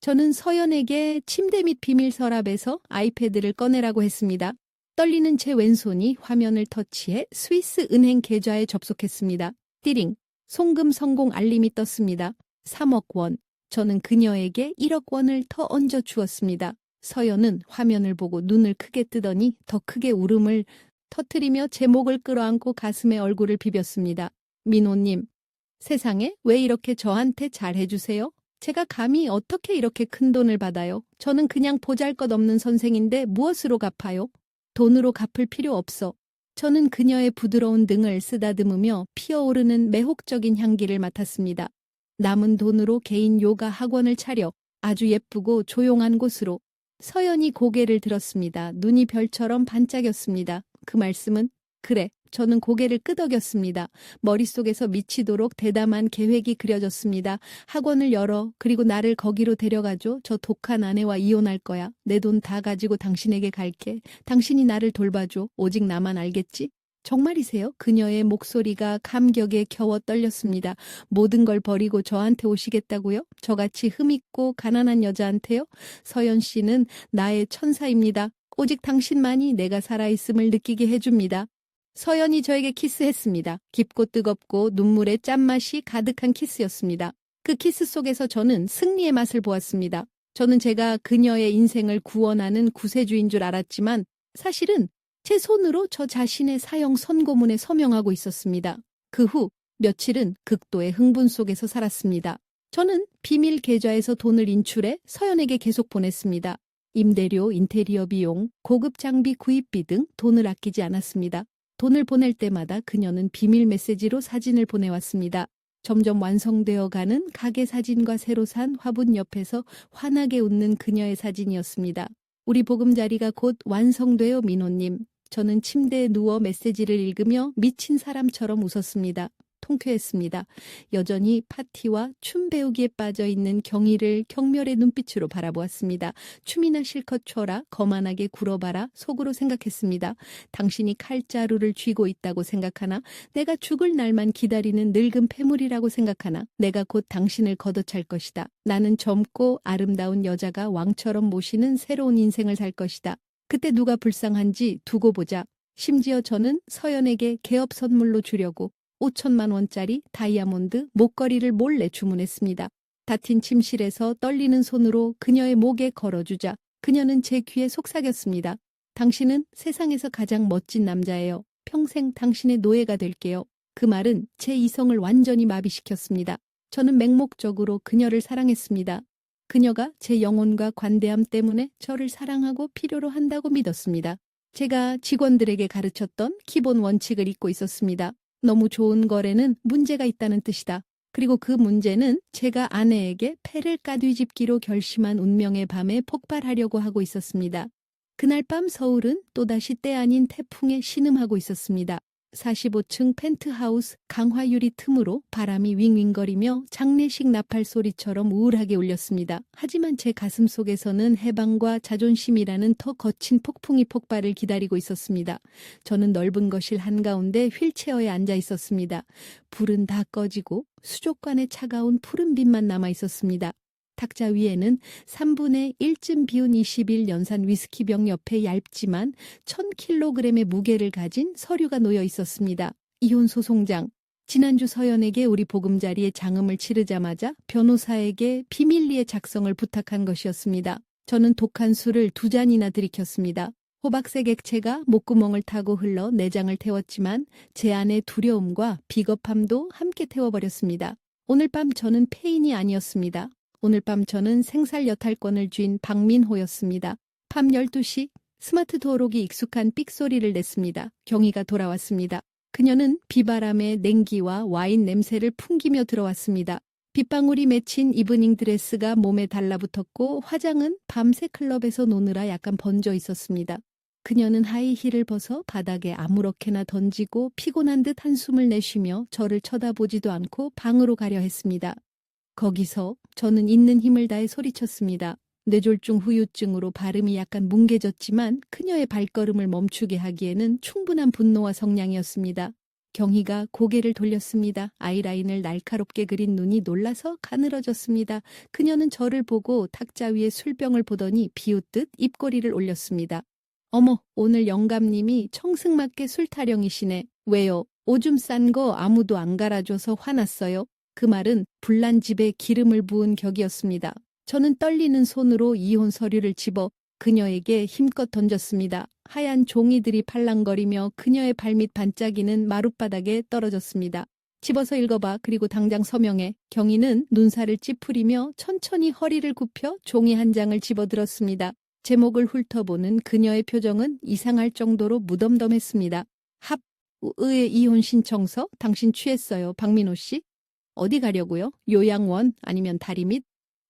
저는 서연에게 침대 밑 비밀 서랍에서 아이패드를 꺼내라고 했습니다. 떨리는 제 왼손이 화면을 터치해 스위스 은행 계좌에 접속했습니다. 띠링, 송금 성공 알림이 떴습니다. 3억 원. 저는 그녀에게 1억 원을 더 얹어 주었습니다. 서연은 화면을 보고 눈을 크게 뜨더니 더 크게 울음을 터뜨리며 제 목을 끌어안고 가슴에 얼굴을 비볐습니다. 민호님, 세상에 왜 이렇게 저한테 잘해주세요? 제가 감히 어떻게 이렇게 큰 돈을 받아요? 저는 그냥 보잘것없는 선생인데 무엇으로 갚아요? 돈으로 갚을 필요 없어. 저는 그녀의 부드러운 등을 쓰다듬으며 피어오르는 매혹적인 향기를 맡았습니다. 남은 돈으로 개인 요가 학원을 차려 아주 예쁘고 조용한 곳으로. 서연이 고개를 들었습니다. 눈이 별처럼 반짝였습니다. 그 말씀은? 그래, 저는 고개를 끄덕였습니다. 머릿속에서 미치도록 대담한 계획이 그려졌습니다. 학원을 열어, 그리고 나를 거기로 데려가줘. 저 독한 아내와 이혼할 거야. 내 돈 다 가지고 당신에게 갈게. 당신이 나를 돌봐줘. 오직 나만 알겠지? 정말이세요? 그녀의 목소리가 감격에 겨워 떨렸습니다. 모든 걸 버리고 저한테 오시겠다고요? 저같이 흠있고 가난한 여자한테요? 서연 씨는 나의 천사입니다. 오직 당신만이 내가 살아있음을 느끼게 해줍니다. 서연이 저에게 키스했습니다. 깊고 뜨겁고 눈물의 짠맛이 가득한 키스였습니다. 그 키스 속에서 저는 승리의 맛을 보았습니다. 저는 제가 그녀의 인생을 구원하는 구세주인 줄 알았지만 사실은 제 손으로 저 자신의 사형 선고문에 서명하고 있었습니다. 그 후 며칠은 극도의 흥분 속에서 살았습니다. 저는 비밀 계좌에서 돈을 인출해 서연에게 계속 보냈습니다. 임대료, 인테리어 비용, 고급 장비 구입비 등 돈을 아끼지 않았습니다. 돈을 보낼 때마다 그녀는 비밀 메시지로 사진을 보내왔습니다. 점점 완성되어 가는 가게 사진과 새로 산 화분 옆에서 환하게 웃는 그녀의 사진이었습니다. 우리 보금자리가 곧 완성돼요, 민호님. 저는 침대에 누워 메시지를 읽으며 미친 사람처럼 웃었습니다. 통쾌했습니다. 여전히 파티와 춤 배우기에 빠져있는 경희를 경멸의 눈빛으로 바라보았습니다. 춤이나 실컷 춰라, 거만하게 굴어봐라, 속으로 생각했습니다. 당신이 칼자루를 쥐고 있다고 생각하나? 내가 죽을 날만 기다리는 늙은 패물이라고 생각하나? 내가 곧 당신을 걷어찰 것이다. 나는 젊고 아름다운 여자가 왕처럼 모시는 새로운 인생을 살 것이다. 그때 누가 불쌍한지 두고 보자. 심지어 저는 서연에게 개업 선물로 주려고 5천만 원짜리 다이아몬드 목걸이를 몰래 주문했습니다. 다친 침실에서 떨리는 손으로 그녀의 목에 걸어주자 그녀는 제 귀에 속삭였습니다. 당신은 세상에서 가장 멋진 남자예요. 평생 당신의 노예가 될게요. 그 말은 제 이성을 완전히 마비시켰습니다. 저는 맹목적으로 그녀를 사랑했습니다. 그녀가 제 영혼과 관대함 때문에 저를 사랑하고 필요로 한다고 믿었습니다. 제가 직원들에게 가르쳤던 기본 원칙을 잊고 있었습니다. 너무 좋은 거래는 문제가 있다는 뜻이다. 그리고 그 문제는 제가 아내에게 패를 까뒤집기로 결심한 운명의 밤에 폭발하려고 하고 있었습니다. 그날 밤 서울은 또다시 때 아닌 태풍에 신음하고 있었습니다. 45층 펜트하우스 강화유리 틈으로 바람이 윙윙거리며 장례식 나팔 소리처럼 우울하게 울렸습니다. 하지만 제 가슴 속에서는 해방과 자존심이라는 더 거친 폭풍이 폭발을 기다리고 있었습니다. 저는 넓은 거실 한가운데 휠체어에 앉아 있었습니다. 불은 다 꺼지고 수족관에 차가운 푸른 빛만 남아 있었습니다. 탁자 위에는 3분의 1쯤 비운 21 연산 위스키병 옆에 얇지만 1000kg의 무게를 가진 서류가 놓여 있었습니다. 이혼 소송장. 지난주 서연에게 우리 보금자리에 장음을 치르자마자 변호사에게 비밀리에 작성을 부탁한 것이었습니다. 저는 독한 술을 2잔이나 들이켰습니다. 호박색 액체가 목구멍을 타고 흘러 내장을 태웠지만 제 안의 두려움과 비겁함도 함께 태워버렸습니다. 오늘 밤 저는 폐인이 아니었습니다. 오늘 밤 저는 생살 여탈권을 쥔 박민호였습니다. 밤 12시 스마트 도어록이 익숙한 삑소리를 냈습니다. 경희가 돌아왔습니다. 그녀는 비바람에 냉기와 와인 냄새를 풍기며 들어왔습니다. 빗방울이 맺힌 이브닝 드레스가 몸에 달라붙었고 화장은 밤새 클럽에서 노느라 약간 번져 있었습니다. 그녀는 하이힐을 벗어 바닥에 아무렇게나 던지고 피곤한 듯 한숨을 내쉬며 저를 쳐다보지도 않고 방으로 가려 했습니다. 거기서 저는 있는 힘을 다해 소리쳤습니다. 뇌졸중 후유증으로 발음이 약간 뭉개졌지만 그녀의 발걸음을 멈추게 하기에는 충분한 분노와 성량이었습니다. 경희가 고개를 돌렸습니다. 아이라인을 날카롭게 그린 눈이 놀라서 가늘어졌습니다. 그녀는 저를 보고 탁자 위에 술병을 보더니 비웃듯 입꼬리를 올렸습니다. 어머, 오늘 영감님이 청승맞게 술 타령이시네. 왜요? 오줌 싼 거 아무도 안 갈아줘서 화났어요? 그 말은 불난 집에 기름을 부은 격이었습니다. 저는 떨리는 손으로 이혼 서류를 집어 그녀에게 힘껏 던졌습니다. 하얀 종이들이 팔랑거리며 그녀의 발밑 반짝이는 마룻바닥에 떨어졌습니다. 집어서 읽어봐. 그리고 당장 서명해. 경희는 눈살을 찌푸리며 천천히 허리를 굽혀 종이 한 장을 집어들었습니다. 제목을 훑어보는 그녀의 표정은 이상할 정도로 무덤덤했습니다. 의회 이혼 신청서? 당신 취했어요, 박민호 씨? 어디 가려고요? 요양원 아니면 다리 밑?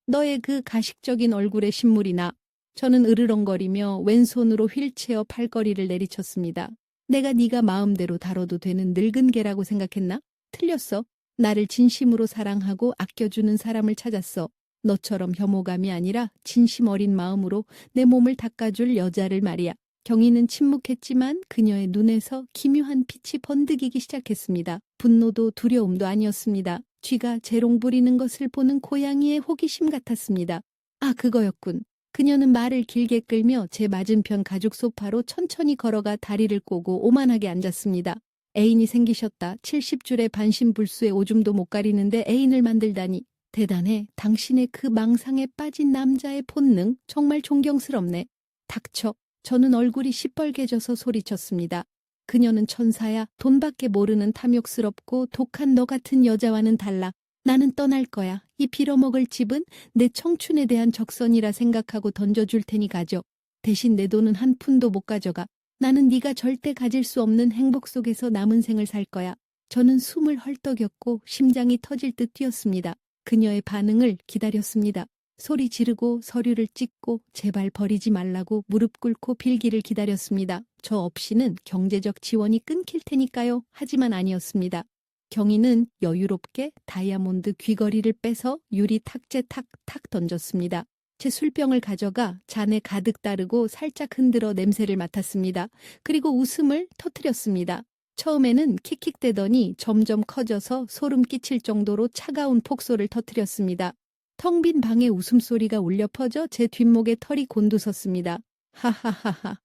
너의 그 가식적인 얼굴에 신물이나. 저는 으르렁거리며 왼손으로 휠체어 팔걸이를 내리쳤습니다. 내가 네가 마음대로 다뤄도 되는 늙은 개라고 생각했나? 틀렸어. 나를 진심으로 사랑하고 아껴주는 사람을 찾았어. 너처럼 혐오감이 아니라 진심 어린 마음으로 내 몸을 닦아줄 여자를 말이야. 경희는 침묵했지만 그녀의 눈에서 기묘한 빛이 번득이기 시작했습니다. 분노도 두려움도 아니었습니다. 쥐가 재롱 부리는 것을 보는 고양이의 호기심 같았습니다. 아, 그거였군. 그녀는 말을 길게 끌며 제 맞은편 가죽 소파로 천천히 걸어가 다리를 꼬고 오만하게 앉았습니다. 애인이 생기셨다. 70줄의 반신불수의 오줌도 못 가리는데 애인을 만들다니. 대단해. 당신의 그 망상에 빠진 남자의 본능 정말 존경스럽네. 닥쳐. 저는 얼굴이 시뻘개져서 소리쳤습니다. 그녀는 천사야. 돈밖에 모르는 탐욕스럽고 독한 너 같은 여자와는 달라. 나는 떠날 거야. 이 빌어먹을 집은 내 청춘에 대한 적선이라 생각하고 던져줄 테니 가져. 대신 내 돈은 한 푼도 못 가져가. 나는 네가 절대 가질 수 없는 행복 속에서 남은 생을 살 거야. 저는 숨을 헐떡였고 심장이 터질 듯 뛰었습니다. 그녀의 반응을 기다렸습니다. 소리 지르고 서류를 찍고 제발 버리지 말라고 무릎 꿇고 빌기를 기다렸습니다. 저 없이는 경제적 지원이 끊길 테니까요. 하지만 아니었습니다. 경희는 여유롭게 다이아몬드 귀걸이를 빼서 유리 탁재 탁탁 던졌습니다. 제 술병을 가져가 잔에 가득 따르고 살짝 흔들어 냄새를 맡았습니다. 그리고 웃음을 터뜨렸습니다. 처음에는 킥킥대더니 점점 커져서 소름 끼칠 정도로 차가운 폭소를 터뜨렸습니다. 텅 빈 방에 웃음소리가 울려 퍼져 제 뒷목에 털이 곤두섰습니다. 하하하하.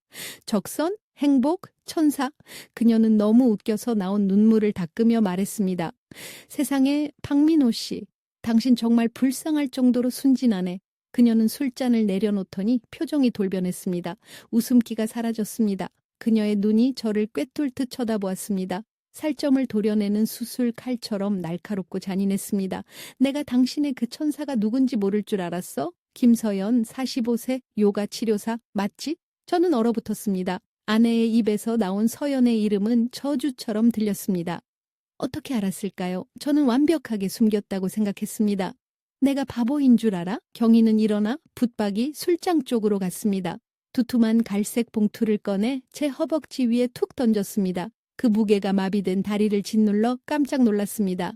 적선? 행복? 천사? 그녀는 너무 웃겨서 나온 눈물을 닦으며 말했습니다. 세상에, 박민호 씨, 당신 정말 불쌍할 정도로 순진하네. 그녀는 술잔을 내려놓더니 표정이 돌변했습니다. 웃음기가 사라졌습니다. 그녀의 눈이 저를 꿰뚫듯 쳐다보았습니다. 살점을 도려내는 수술 칼처럼 날카롭고 잔인했습니다. 내가 당신의 그 천사가 누군지 모를 줄 알았어? 김서연, 45세, 요가 치료사, 맞지? 저는 얼어붙었습니다. 아내의 입에서 나온 서연의 이름은 저주처럼 들렸습니다. 어떻게 알았을까요? 저는 완벽하게 숨겼다고 생각했습니다. 내가 바보인 줄 알아? 경희는 일어나 붙박이 술장 쪽으로 갔습니다. 두툼한 갈색 봉투를 꺼내 제 허벅지 위에 툭 던졌습니다. 그 무게가 마비된 다리를 짓눌러 깜짝 놀랐습니다.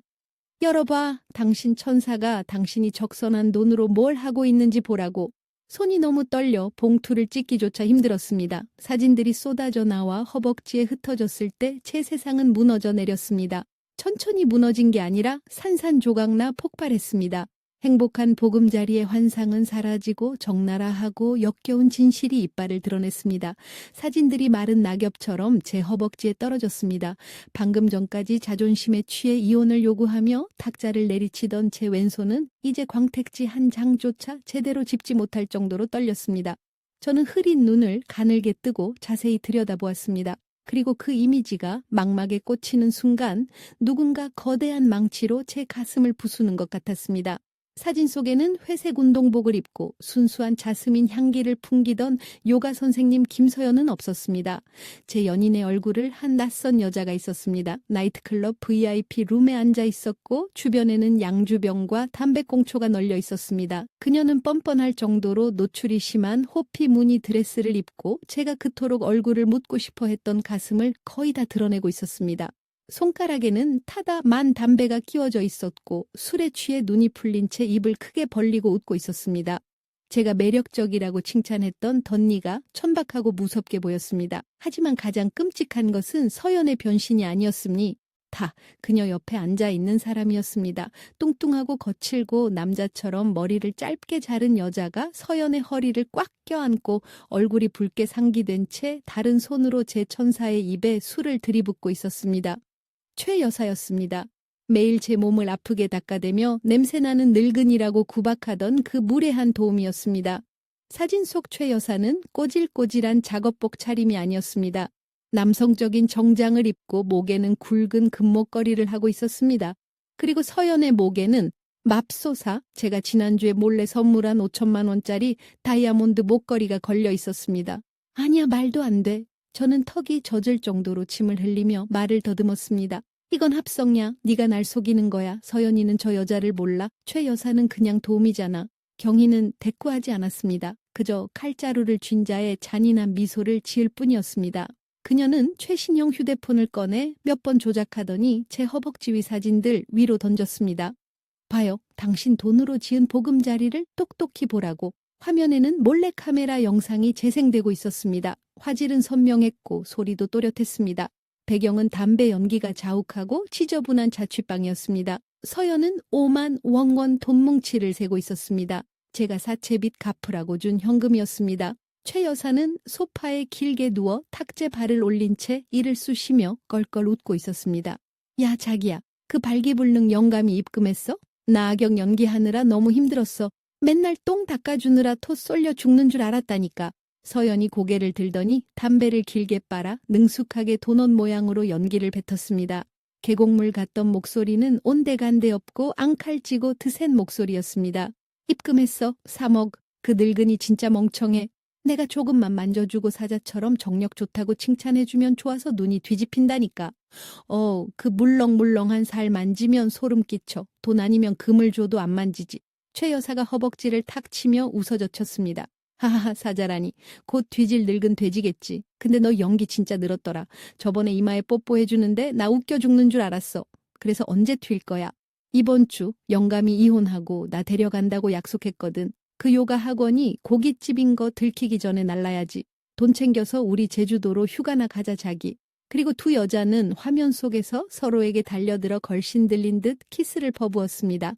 열어봐. 당신 천사가 당신이 적선한 돈으로 뭘 하고 있는지 보라고. 손이 너무 떨려 봉투를 찢기조차 힘들었습니다. 사진들이 쏟아져 나와 허벅지에 흩어졌을 때 제 세상은 무너져 내렸습니다. 천천히 무너진 게 아니라 산산조각나 폭발했습니다. 행복한 보금자리의 환상은 사라지고 적나라하고 역겨운 진실이 이빨을 드러냈습니다. 사진들이 마른 낙엽처럼 제 허벅지에 떨어졌습니다. 방금 전까지 자존심에 취해 이혼을 요구하며 탁자를 내리치던 제 왼손은 이제 광택지 한 장조차 제대로 짚지 못할 정도로 떨렸습니다. 저는 흐린 눈을 가늘게 뜨고 자세히 들여다보았습니다. 그리고 그 이미지가 망막에 꽂히는 순간 누군가 거대한 망치로 제 가슴을 부수는 것 같았습니다. 사진 속에는 회색 운동복을 입고 순수한 자스민 향기를 풍기던 요가 선생님 김서연은 없었습니다. 제 연인의 얼굴을 한 낯선 여자가 있었습니다. 나이트클럽 VIP 룸에 앉아 있었고 주변에는 양주병과 담배꽁초가 널려 있었습니다. 그녀는 뻔뻔할 정도로 노출이 심한 호피 무늬 드레스를 입고 제가 그토록 얼굴을 묻고 싶어 했던 가슴을 거의 다 드러내고 있었습니다. 손가락에는 타다 만 담배가 끼워져 있었고 술에 취해 눈이 풀린 채 입을 크게 벌리고 웃고 있었습니다. 제가 매력적이라고 칭찬했던 덧니가 천박하고 무섭게 보였습니다. 하지만 가장 끔찍한 것은 서연의 변신이 아니었으니 다 그녀 옆에 앉아있는 사람이었습니다. 뚱뚱하고 거칠고 남자처럼 머리를 짧게 자른 여자가 서연의 허리를 꽉 껴안고 얼굴이 붉게 상기된 채 다른 손으로 제 천사의 입에 술을 들이붓고 있었습니다. 최 여사였습니다. 매일 제 몸을 아프게 닦아대며 냄새나는 늙은이라고 구박하던 그 무례한 도움이었습니다. 사진 속 최 여사는 꼬질꼬질한 작업복 차림이 아니었습니다. 남성적인 정장을 입고 목에는 굵은 금목걸이를 하고 있었습니다. 그리고 서연의 목에는 맙소사, 제가 지난주에 몰래 선물한 5천만 원짜리 다이아몬드 목걸이가 걸려 있었습니다. 아니야, 말도 안 돼. 저는 턱이 젖을 정도로 침을 흘리며 말을 더듬었습니다. 이건 합성이야. 네가 날 속이는 거야. 서연이는 저 여자를 몰라. 최 여사는 그냥 도움이잖아. 경희는 대꾸하지 않았습니다. 그저 칼자루를 쥔 자의 잔인한 미소를 지을 뿐이었습니다. 그녀는 최신형 휴대폰을 꺼내 몇 번 조작하더니 제 허벅지 위 사진들 위로 던졌습니다. 봐요. 당신 돈으로 지은 보금자리를 똑똑히 보라고. 화면에는 몰래카메라 영상이 재생되고 있었습니다. 화질은 선명했고 소리도 또렷했습니다. 배경은 담배 연기가 자욱하고 지저분한 자취방이었습니다. 서연은 5만 원권 돈뭉치를 세고 있었습니다. 제가 사채빚 갚으라고 준 현금이었습니다. 최 여사는 소파에 길게 누워 탁제 발을 올린 채 이를 쑤시며 껄껄 웃고 있었습니다. 야, 자기야, 그 발기불능 영감이 입금했어? 나 악역 연기하느라 너무 힘들었어. 맨날 똥 닦아주느라 토 쏠려 죽는 줄 알았다니까. 서연이 고개를 들더니 담배를 길게 빨아 능숙하게 도넛 모양으로 연기를 뱉었습니다. 계곡물 같던 목소리는 온데간데 없고 앙칼지고 드센 목소리였습니다. 입금했어. 3억. 그 늙은이 진짜 멍청해. 내가 조금만 만져주고 사자처럼 정력 좋다고 칭찬해주면 좋아서 눈이 뒤집힌다니까. 그 물렁물렁한 살 만지면 소름 끼쳐. 돈 아니면 금을 줘도 안 만지지. 최 여사가 허벅지를 탁 치며 웃어젖혔습니다. 하하하, 사자라니. 곧 뒤질 늙은 돼지겠지. 근데 너 연기 진짜 늘었더라. 저번에 이마에 뽀뽀해주는데 나 웃겨 죽는 줄 알았어. 그래서 언제 튈 거야? 이번 주 영감이 이혼하고 나 데려간다고 약속했거든. 그 요가 학원이 고깃집인 거 들키기 전에 날라야지. 돈 챙겨서 우리 제주도로 휴가나 가자, 자기. 그리고 두 여자는 화면 속에서 서로에게 달려들어 걸신 들린 듯 키스를 퍼부었습니다.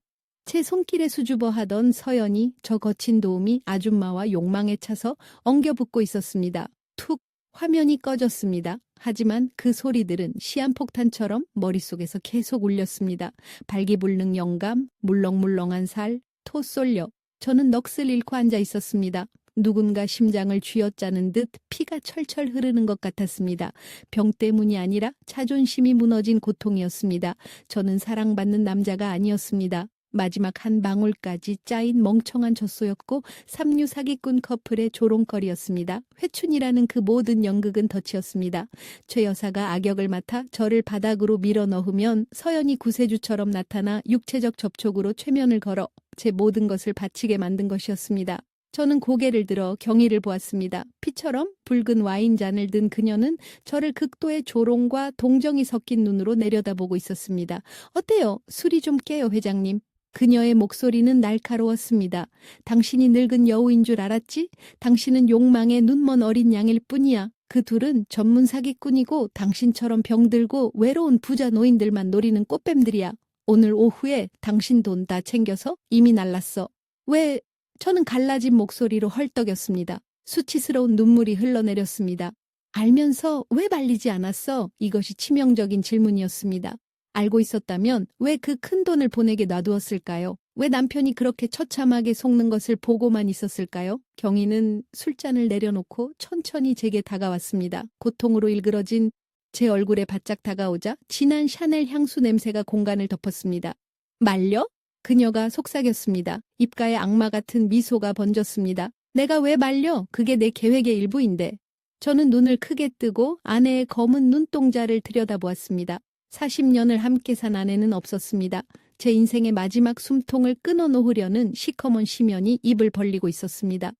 제 손길에 수줍어하던 서연이 저 거친 도움이 아줌마와 욕망에 차서 엉겨붙고 있었습니다. 툭, 화면이 꺼졌습니다. 하지만 그 소리들은 시한폭탄처럼 머릿속에서 계속 울렸습니다. 발기불능 영감, 물렁물렁한 살, 토 쏠려. 저는 넋을 잃고 앉아 있었습니다. 누군가 심장을 쥐어짜는 듯 피가 철철 흐르는 것 같았습니다. 병 때문이 아니라 자존심이 무너진 고통이었습니다. 저는 사랑받는 남자가 아니었습니다. 마지막 한 방울까지 짜인 멍청한 젖소였고 삼류 사기꾼 커플의 조롱거리였습니다. 회춘이라는 그 모든 연극은 덫이었습니다. 최 여사가 악역을 맡아 저를 바닥으로 밀어 넣으면 서연이 구세주처럼 나타나 육체적 접촉으로 최면을 걸어 제 모든 것을 바치게 만든 것이었습니다. 저는 고개를 들어 경희를 보았습니다. 피처럼 붉은 와인잔을 든 그녀는 저를 극도의 조롱과 동정이 섞인 눈으로 내려다보고 있었습니다. 어때요? 술이 좀 깨요, 회장님. 그녀의 목소리는 날카로웠습니다. 당신이 늙은 여우인 줄 알았지? 당신은 욕망에 눈먼 어린 양일 뿐이야. 그 둘은 전문 사기꾼이고 당신처럼 병들고 외로운 부자 노인들만 노리는 꽃뱀들이야. 오늘 오후에 당신 돈 다 챙겨서 이미 날랐어. 왜? 저는 갈라진 목소리로 헐떡였습니다. 수치스러운 눈물이 흘러내렸습니다. 알면서 왜 말리지 않았어? 이것이 치명적인 질문이었습니다. 알고 있었다면 왜 그 큰 돈을 보내게 놔두었을까요? 왜 남편이 그렇게 처참하게 속는 것을 보고만 있었을까요? 경희는 술잔을 내려놓고 천천히 제게 다가왔습니다. 고통으로 일그러진 제 얼굴에 바짝 다가오자 진한 샤넬 향수 냄새가 공간을 덮었습니다. 말려? 그녀가 속삭였습니다. 입가에 악마 같은 미소가 번졌습니다. 내가 왜 말려? 그게 내 계획의 일부인데. 저는 눈을 크게 뜨고 아내의 검은 눈동자를 들여다보았습니다. 40년을 함께 산 아내는 없었습니다. 제 인생의 마지막 숨통을 끊어놓으려는 시커먼 심연이 입을 벌리고 있었습니다.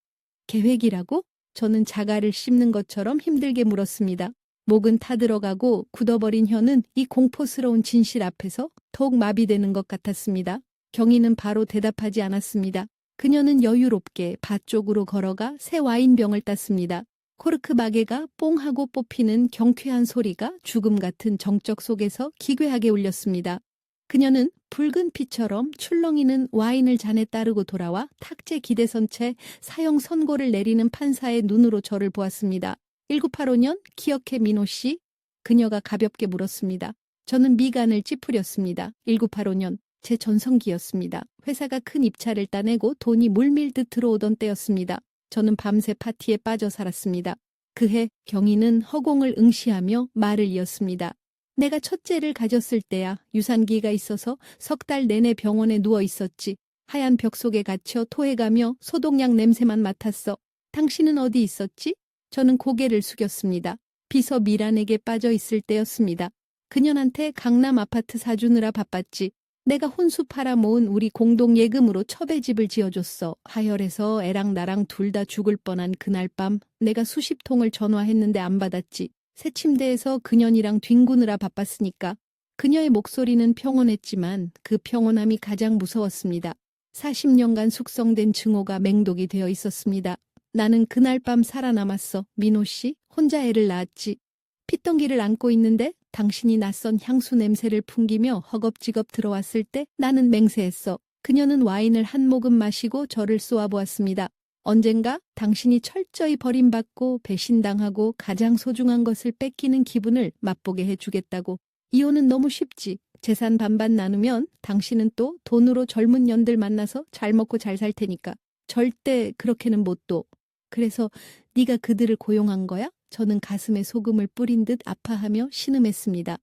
계획이라고? 저는 자갈을 씹는 것처럼 힘들게 물었습니다. 목은 타들어가고 굳어버린 혀는 이 공포스러운 진실 앞에서 더욱 마비되는 것 같았습니다. 경희는 바로 대답하지 않았습니다. 그녀는 여유롭게 밭 쪽으로 걸어가 새 와인병을 땄습니다. 코르크 마개가 뽕하고 뽑히는 경쾌한 소리가 죽음 같은 정적 속에서 기괴하게 울렸습니다. 그녀는 붉은 피처럼 출렁이는 와인을 잔에 따르고 돌아와 탁제 기대선 채 사형 선고를 내리는 판사의 눈으로 저를 보았습니다. 1985년 기억해, 민호 씨? 그녀가 가볍게 물었습니다. 저는 미간을 찌푸렸습니다. 1985년. 제 전성기였습니다. 회사가 큰 입찰을 따내고 돈이 물밀듯 들어오던 때였습니다. 저는 밤새 파티에 빠져 살았습니다. 그해 경희는 허공을 응시하며 말을 이었습니다. 내가 첫째를 가졌을 때야 유산기가 있어서 석 달 내내 병원에 누워 있었지. 하얀 벽 속에 갇혀 토해가며 소독약 냄새만 맡았어. 당신은 어디 있었지? 저는 고개를 숙였습니다. 비서 미란에게 빠져 있을 때였습니다. 그년한테 강남 아파트 사주느라 바빴지. 내가 혼수 팔아 모은 우리 공동 예금으로 첩의 집을 지어줬어. 하혈해서 애랑 나랑 둘 다 죽을 뻔한 그날 밤 내가 수십 통을 전화했는데 안 받았지. 새 침대에서 그년이랑 뒹구느라 바빴으니까. 그녀의 목소리는 평온했지만 그 평온함이 가장 무서웠습니다. 40년간 숙성된 증오가 맹독이 되어 있었습니다. 나는 그날 밤 살아남았어. 민호 씨, 혼자 애를 낳았지. 핏덩기를 안고 있는데 당신이 낯선 향수 냄새를 풍기며 허겁지겁 들어왔을 때 나는 맹세했어. 그녀는 와인을 한 모금 마시고 저를 쏘아보았습니다. 언젠가 당신이 철저히 버림받고 배신당하고 가장 소중한 것을 뺏기는 기분을 맛보게 해주겠다고. 이혼은 너무 쉽지. 재산 반반 나누면 당신은 또 돈으로 젊은 년들 만나서 잘 먹고 잘 살 테니까. 절대 그렇게는 못 둬. 그래서 네가 그들을 고용한 거야? 저는 가슴에 소금을 뿌린 듯 아파하며 신음했습니다.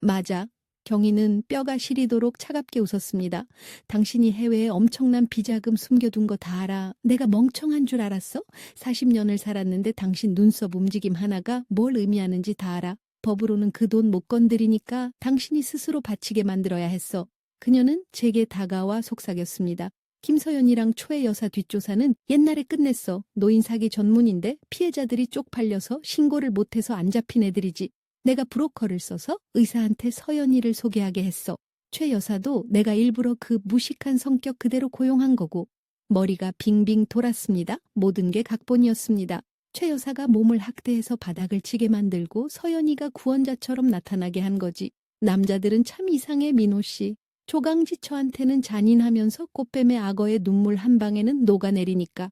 맞아. 경희는 뼈가 시리도록 차갑게 웃었습니다. 당신이 해외에 엄청난 비자금 숨겨둔 거 다 알아. 내가 멍청한 줄 알았어? 40년을 살았는데 당신 눈썹 움직임 하나가 뭘 의미하는지 다 알아. 법으로는 그 돈 못 건드리니까 당신이 스스로 바치게 만들어야 했어. 그녀는 제게 다가와 속삭였습니다. 김서연이랑 초의 여사 뒷조사는 옛날에 끝냈어. 노인 사기 전문인데 피해자들이 쪽팔려서 신고를 못해서 안 잡힌 애들이지. 내가 브로커를 써서 의사한테 서연이를 소개하게 했어. 최 여사도 내가 일부러 그 무식한 성격 그대로 고용한 거고. 머리가 빙빙 돌았습니다. 모든 게 각본이었습니다. 최 여사가 몸을 학대해서 바닥을 치게 만들고 서연이가 구원자처럼 나타나게 한 거지. 남자들은 참 이상해, 민호 씨. 조강지처한테는 잔인하면서 꽃뱀의 악어의 눈물 한 방에는 녹아내리니까.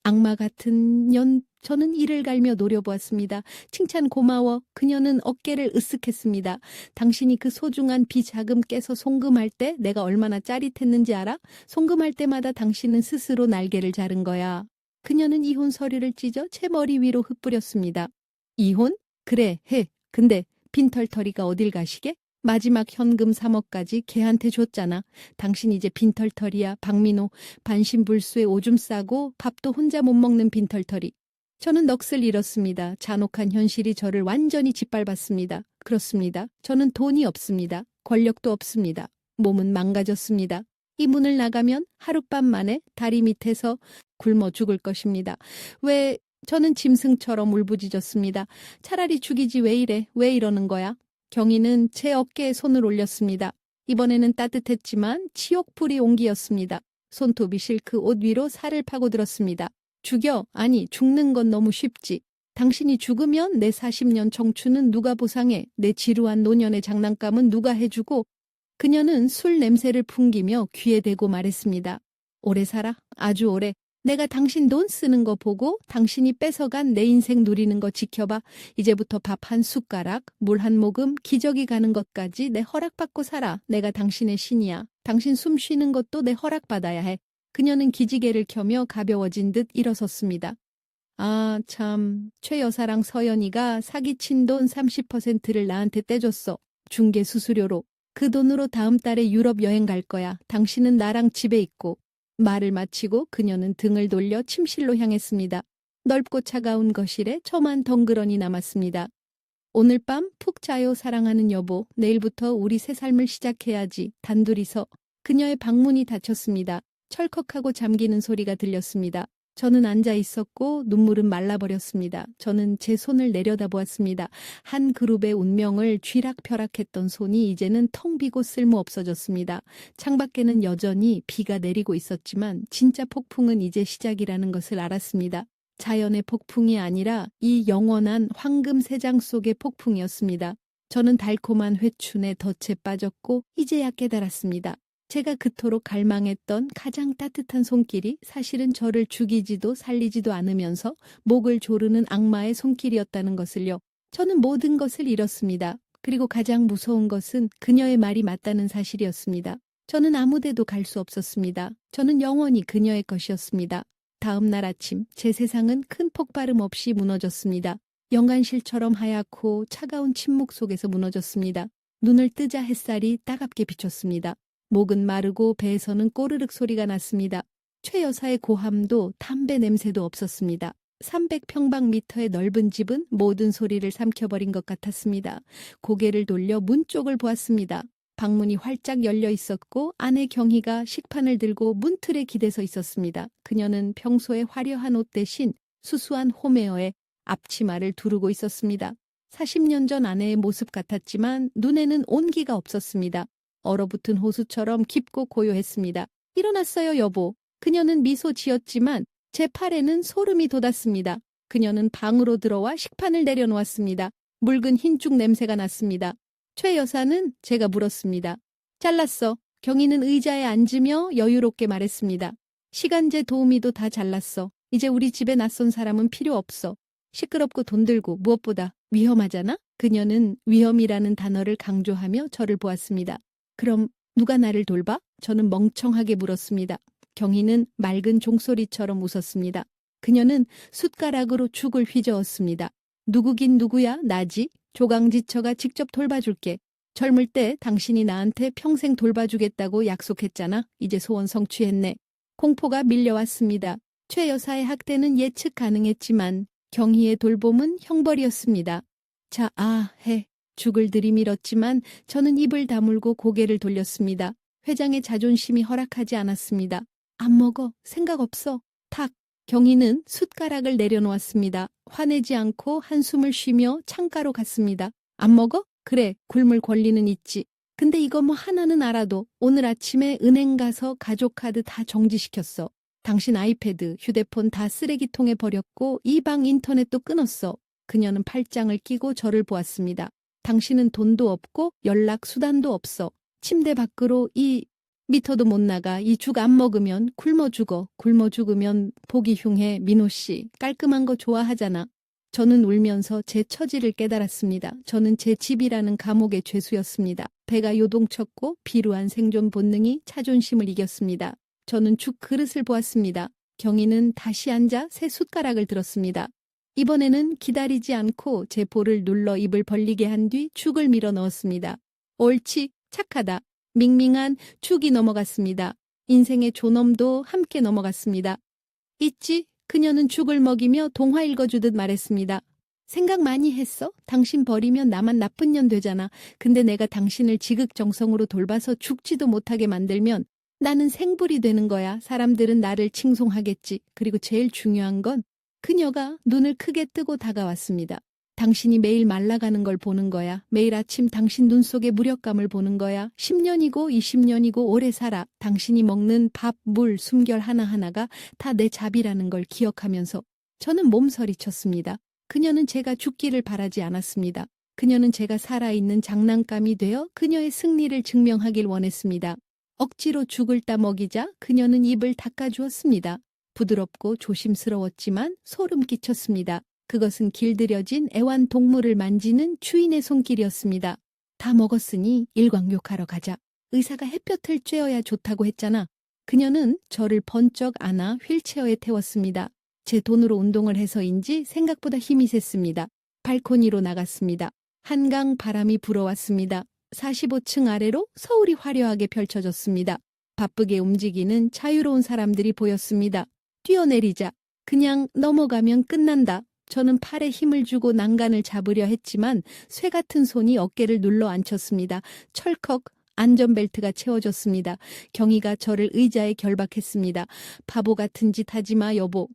악마 같은 년. 저는 이를 갈며 노려보았습니다. 칭찬 고마워. 그녀는 어깨를 으쓱했습니다. 당신이 그 소중한 비자금 깨서 송금할 때 내가 얼마나 짜릿했는지 알아? 송금할 때마다 당신은 스스로 날개를 자른 거야. 그녀는 이혼 서류를 찢어 제 머리 위로 흩뿌렸습니다. 이혼? 그래, 해. 근데 빈털터리가 어딜 가시게? 마지막 현금 3억까지 걔한테 줬잖아. 당신 이제 빈털터리야. 박민호. 반신불수에 오줌 싸고 밥도 혼자 못 먹는 빈털터리. 저는 넋을 잃었습니다. 잔혹한 현실이 저를 완전히 짓밟았습니다. 그렇습니다. 저는 돈이 없습니다. 권력도 없습니다. 몸은 망가졌습니다. 이 문을 나가면 하룻밤 만에 다리 밑에서 굶어 죽을 것입니다. 왜 저는 짐승처럼 울부짖었습니다. 차라리 죽이지 왜 이래? 왜 이러는 거야? 경희는 제 어깨에 손을 올렸습니다. 이번에는 따뜻했지만 치욕풀이 온기였습니다. 손톱이 실크 옷 위로 살을 파고들었습니다. 죽여? 아니, 죽는 건 너무 쉽지. 당신이 죽으면 내 40년 청춘은 누가 보상해? 내 지루한 노년의 장난감은 누가 해주고? 그녀는 술 냄새를 풍기며 귀에 대고 말했습니다. 오래 살아? 아주 오래. 내가 당신 돈 쓰는 거 보고 당신이 뺏어간 내 인생 누리는 거 지켜봐. 이제부터 밥 한 숟가락, 물 한 모금, 기저귀 가는 것까지 내 허락받고 살아. 내가 당신의 신이야. 당신 숨 쉬는 것도 내 허락받아야 해. 그녀는 기지개를 켜며 가벼워진 듯 일어섰습니다. 아, 참. 최 여사랑 서연이가 사기친 돈 30%를 나한테 떼줬어. 중개 수수료로. 그 돈으로 다음 달에 유럽 여행 갈 거야. 당신은 나랑 집에 있고. 말을 마치고 그녀는 등을 돌려 침실로 향했습니다. 넓고 차가운 거실에 저만 덩그러니 남았습니다. 오늘 밤 푹 자요 사랑하는 여보. 내일부터 우리 새 삶을 시작해야지. 단둘이서. 그녀의 방문이 닫혔습니다. 철컥하고 잠기는 소리가 들렸습니다. 저는 앉아 있었고 눈물은 말라버렸습니다. 저는 제 손을 내려다보았습니다. 한 그룹의 운명을 쥐락펴락했던 손이 이제는 텅 비고 쓸모 없어졌습니다. 창밖에는 여전히 비가 내리고 있었지만 진짜 폭풍은 이제 시작이라는 것을 알았습니다. 자연의 폭풍이 아니라 이 영원한 황금 세장 속의 폭풍이었습니다. 저는 달콤한 회춘에 덫에 빠졌고 이제야 깨달았습니다. 제가 그토록 갈망했던 가장 따뜻한 손길이 사실은 저를 죽이지도 살리지도 않으면서 목을 조르는 악마의 손길이었다는 것을요. 저는 모든 것을 잃었습니다. 그리고 가장 무서운 것은 그녀의 말이 맞다는 사실이었습니다. 저는 아무 데도 갈 수 없었습니다. 저는 영원히 그녀의 것이었습니다. 다음 날 아침 제 세상은 큰 폭발음 없이 무너졌습니다. 연간실처럼 하얗고 차가운 침묵 속에서 무너졌습니다. 눈을 뜨자 햇살이 따갑게 비쳤습니다. 목은 마르고 배에서는 꼬르륵 소리가 났습니다. 최 여사의 고함도 담배 냄새도 없었습니다. 300평방미터의 넓은 집은 모든 소리를 삼켜버린 것 같았습니다. 고개를 돌려 문 쪽을 보았습니다. 방문이 활짝 열려 있었고 안에 경희가 식판을 들고 문틀에 기대서 있었습니다. 그녀는 평소에 화려한 옷 대신 수수한 홈웨어에 앞치마를 두르고 있었습니다. 40년 전 아내의 모습 같았지만 눈에는 온기가 없었습니다. 얼어붙은 호수처럼 깊고 고요했습니다. 일어났어요, 여보. 그녀는 미소 지었지만 제 팔에는 소름이 돋았습니다. 그녀는 방으로 들어와 식판을 내려놓았습니다. 묽은 흰죽 냄새가 났습니다. 최 여사는 제가 물었습니다. 잘랐어. 경희는 의자에 앉으며 여유롭게 말했습니다. 시간제 도우미도 다 잘랐어. 이제 우리 집에 낯선 사람은 필요 없어. 시끄럽고 돈 들고 무엇보다 위험하잖아? 그녀는 위험이라는 단어를 강조하며 저를 보았습니다. 그럼 누가 나를 돌봐? 저는 멍청하게 물었습니다. 경희는 맑은 종소리처럼 웃었습니다. 그녀는 숟가락으로 죽을 휘저었습니다. 누구긴 누구야? 나지? 조강지처가 직접 돌봐줄게. 젊을 때 당신이 나한테 평생 돌봐주겠다고 약속했잖아. 이제 소원 성취했네. 공포가 밀려왔습니다. 최 여사의 학대는 예측 가능했지만 경희의 돌봄은 형벌이었습니다. 자, 해. 죽을 들이밀었지만 저는 입을 다물고 고개를 돌렸습니다. 회장의 자존심이 허락하지 않았습니다. 안 먹어. 생각 없어. 탁. 경희는 숟가락을 내려놓았습니다. 화내지 않고 한숨을 쉬며 창가로 갔습니다. 안 먹어? 그래, 굶을 권리는 있지. 근데 이거 뭐 하나는 알아도 오늘 아침에 은행 가서 가족카드 다 정지시켰어. 당신 아이패드, 휴대폰 다 쓰레기통에 버렸고 이 방 인터넷도 끊었어. 그녀는 팔짱을 끼고 저를 보았습니다. 당신은 돈도 없고 연락 수단도 없어. 침대 밖으로 2미터도 못 나가. 이 죽 안 먹으면 굶어 죽어. 굶어 죽으면 보기 흉해. 민호 씨, 깔끔한 거 좋아하잖아. 저는 울면서 제 처지를 깨달았습니다. 저는 제 집이라는 감옥의 죄수였습니다. 배가 요동쳤고 비루한 생존 본능이 자존심을 이겼습니다. 저는 죽 그릇을 보았습니다. 경희는 다시 앉아 새 숟가락을 들었습니다. 이번에는 기다리지 않고 제 볼을 눌러 입을 벌리게 한 뒤 죽을 밀어 넣었습니다. 옳지, 착하다. 밍밍한 죽이 넘어갔습니다. 인생의 존엄도 함께 넘어갔습니다. 있지? 그녀는 죽을 먹이며 동화 읽어주듯 말했습니다. 생각 많이 했어? 당신 버리면 나만 나쁜 년 되잖아. 근데 내가 당신을 지극정성으로 돌봐서 죽지도 못하게 만들면 나는 생불이 되는 거야. 사람들은 나를 칭송하겠지. 그리고 제일 중요한 건 그녀가 눈을 크게 뜨고 다가왔습니다. 당신이 매일 말라가는 걸 보는 거야. 매일 아침 당신 눈 속의 무력감을 보는 거야. 10년이고 20년이고 오래 살아. 당신이 먹는 밥, 물, 숨결 하나하나가 다 내 잡이라는 걸 기억하면서 저는 몸서리쳤습니다. 그녀는 제가 죽기를 바라지 않았습니다. 그녀는 제가 살아있는 장난감이 되어 그녀의 승리를 증명하길 원했습니다. 억지로 죽을 따먹이자 그녀는 입을 닦아주었습니다. 부드럽고 조심스러웠지만 소름 끼쳤습니다. 그것은 길들여진 애완동물을 만지는 주인의 손길이었습니다. 다 먹었으니 일광욕하러 가자. 의사가 햇볕을 쬐어야 좋다고 했잖아. 그녀는 저를 번쩍 안아 휠체어에 태웠습니다. 제 돈으로 운동을 해서인지 생각보다 힘이 셌습니다. 발코니로 나갔습니다. 한강 바람이 불어왔습니다. 45층 아래로 서울이 화려하게 펼쳐졌습니다. 바쁘게 움직이는 자유로운 사람들이 보였습니다. 뛰어내리자. 그냥 넘어가면 끝난다. 저는 팔에 힘을 주고 난간을 잡으려 했지만 쇠 같은 손이 어깨를 눌러 앉혔습니다. 철컥 안전벨트가 채워졌습니다. 경희가 저를 의자에 결박했습니다. 바보 같은 짓 하지 마, 여보.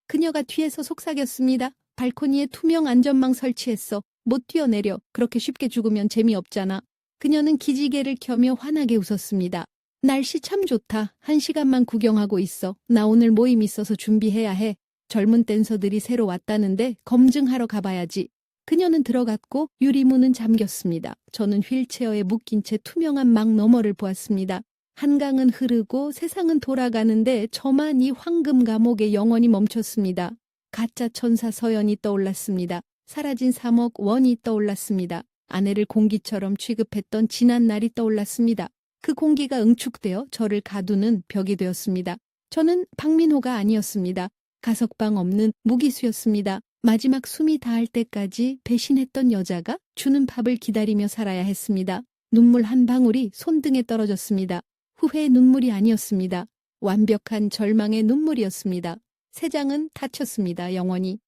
그녀가 뒤에서 속삭였습니다. 발코니에 투명 안전망 설치했어. 못 뛰어내려. 그렇게 쉽게 죽으면 재미없잖아. 그녀는 기지개를 켜며 환하게 웃었습니다. 날씨 참 좋다. 1시간만 구경하고 있어. 나 오늘 모임 있어서 준비해야 해. 젊은 댄서들이 새로 왔다는데 검증하러 가봐야지. 그녀는 들어갔고 유리문은 잠겼습니다. 저는 휠체어에 묶인 채 투명한 망 너머를 보았습니다. 한강은 흐르고 세상은 돌아가는데 저만 이 황금 감옥에 영원히 멈췄습니다. 가짜 천사 서연이 떠올랐습니다. 사라진 3억 원이 떠올랐습니다. 아내를 공기처럼 취급했던 지난 날이 떠올랐습니다. 그 공기가 응축되어 저를 가두는 벽이 되었습니다. 저는 박민호가 아니었습니다. 가석방 없는 무기수였습니다. 마지막 숨이 닿을 때까지 배신했던 여자가 주는 밥을 기다리며 살아야 했습니다. 눈물 한 방울이 손등에 떨어졌습니다. 후회의 눈물이 아니었습니다. 완벽한 절망의 눈물이었습니다. 세장은 다쳤습니다. 영원히.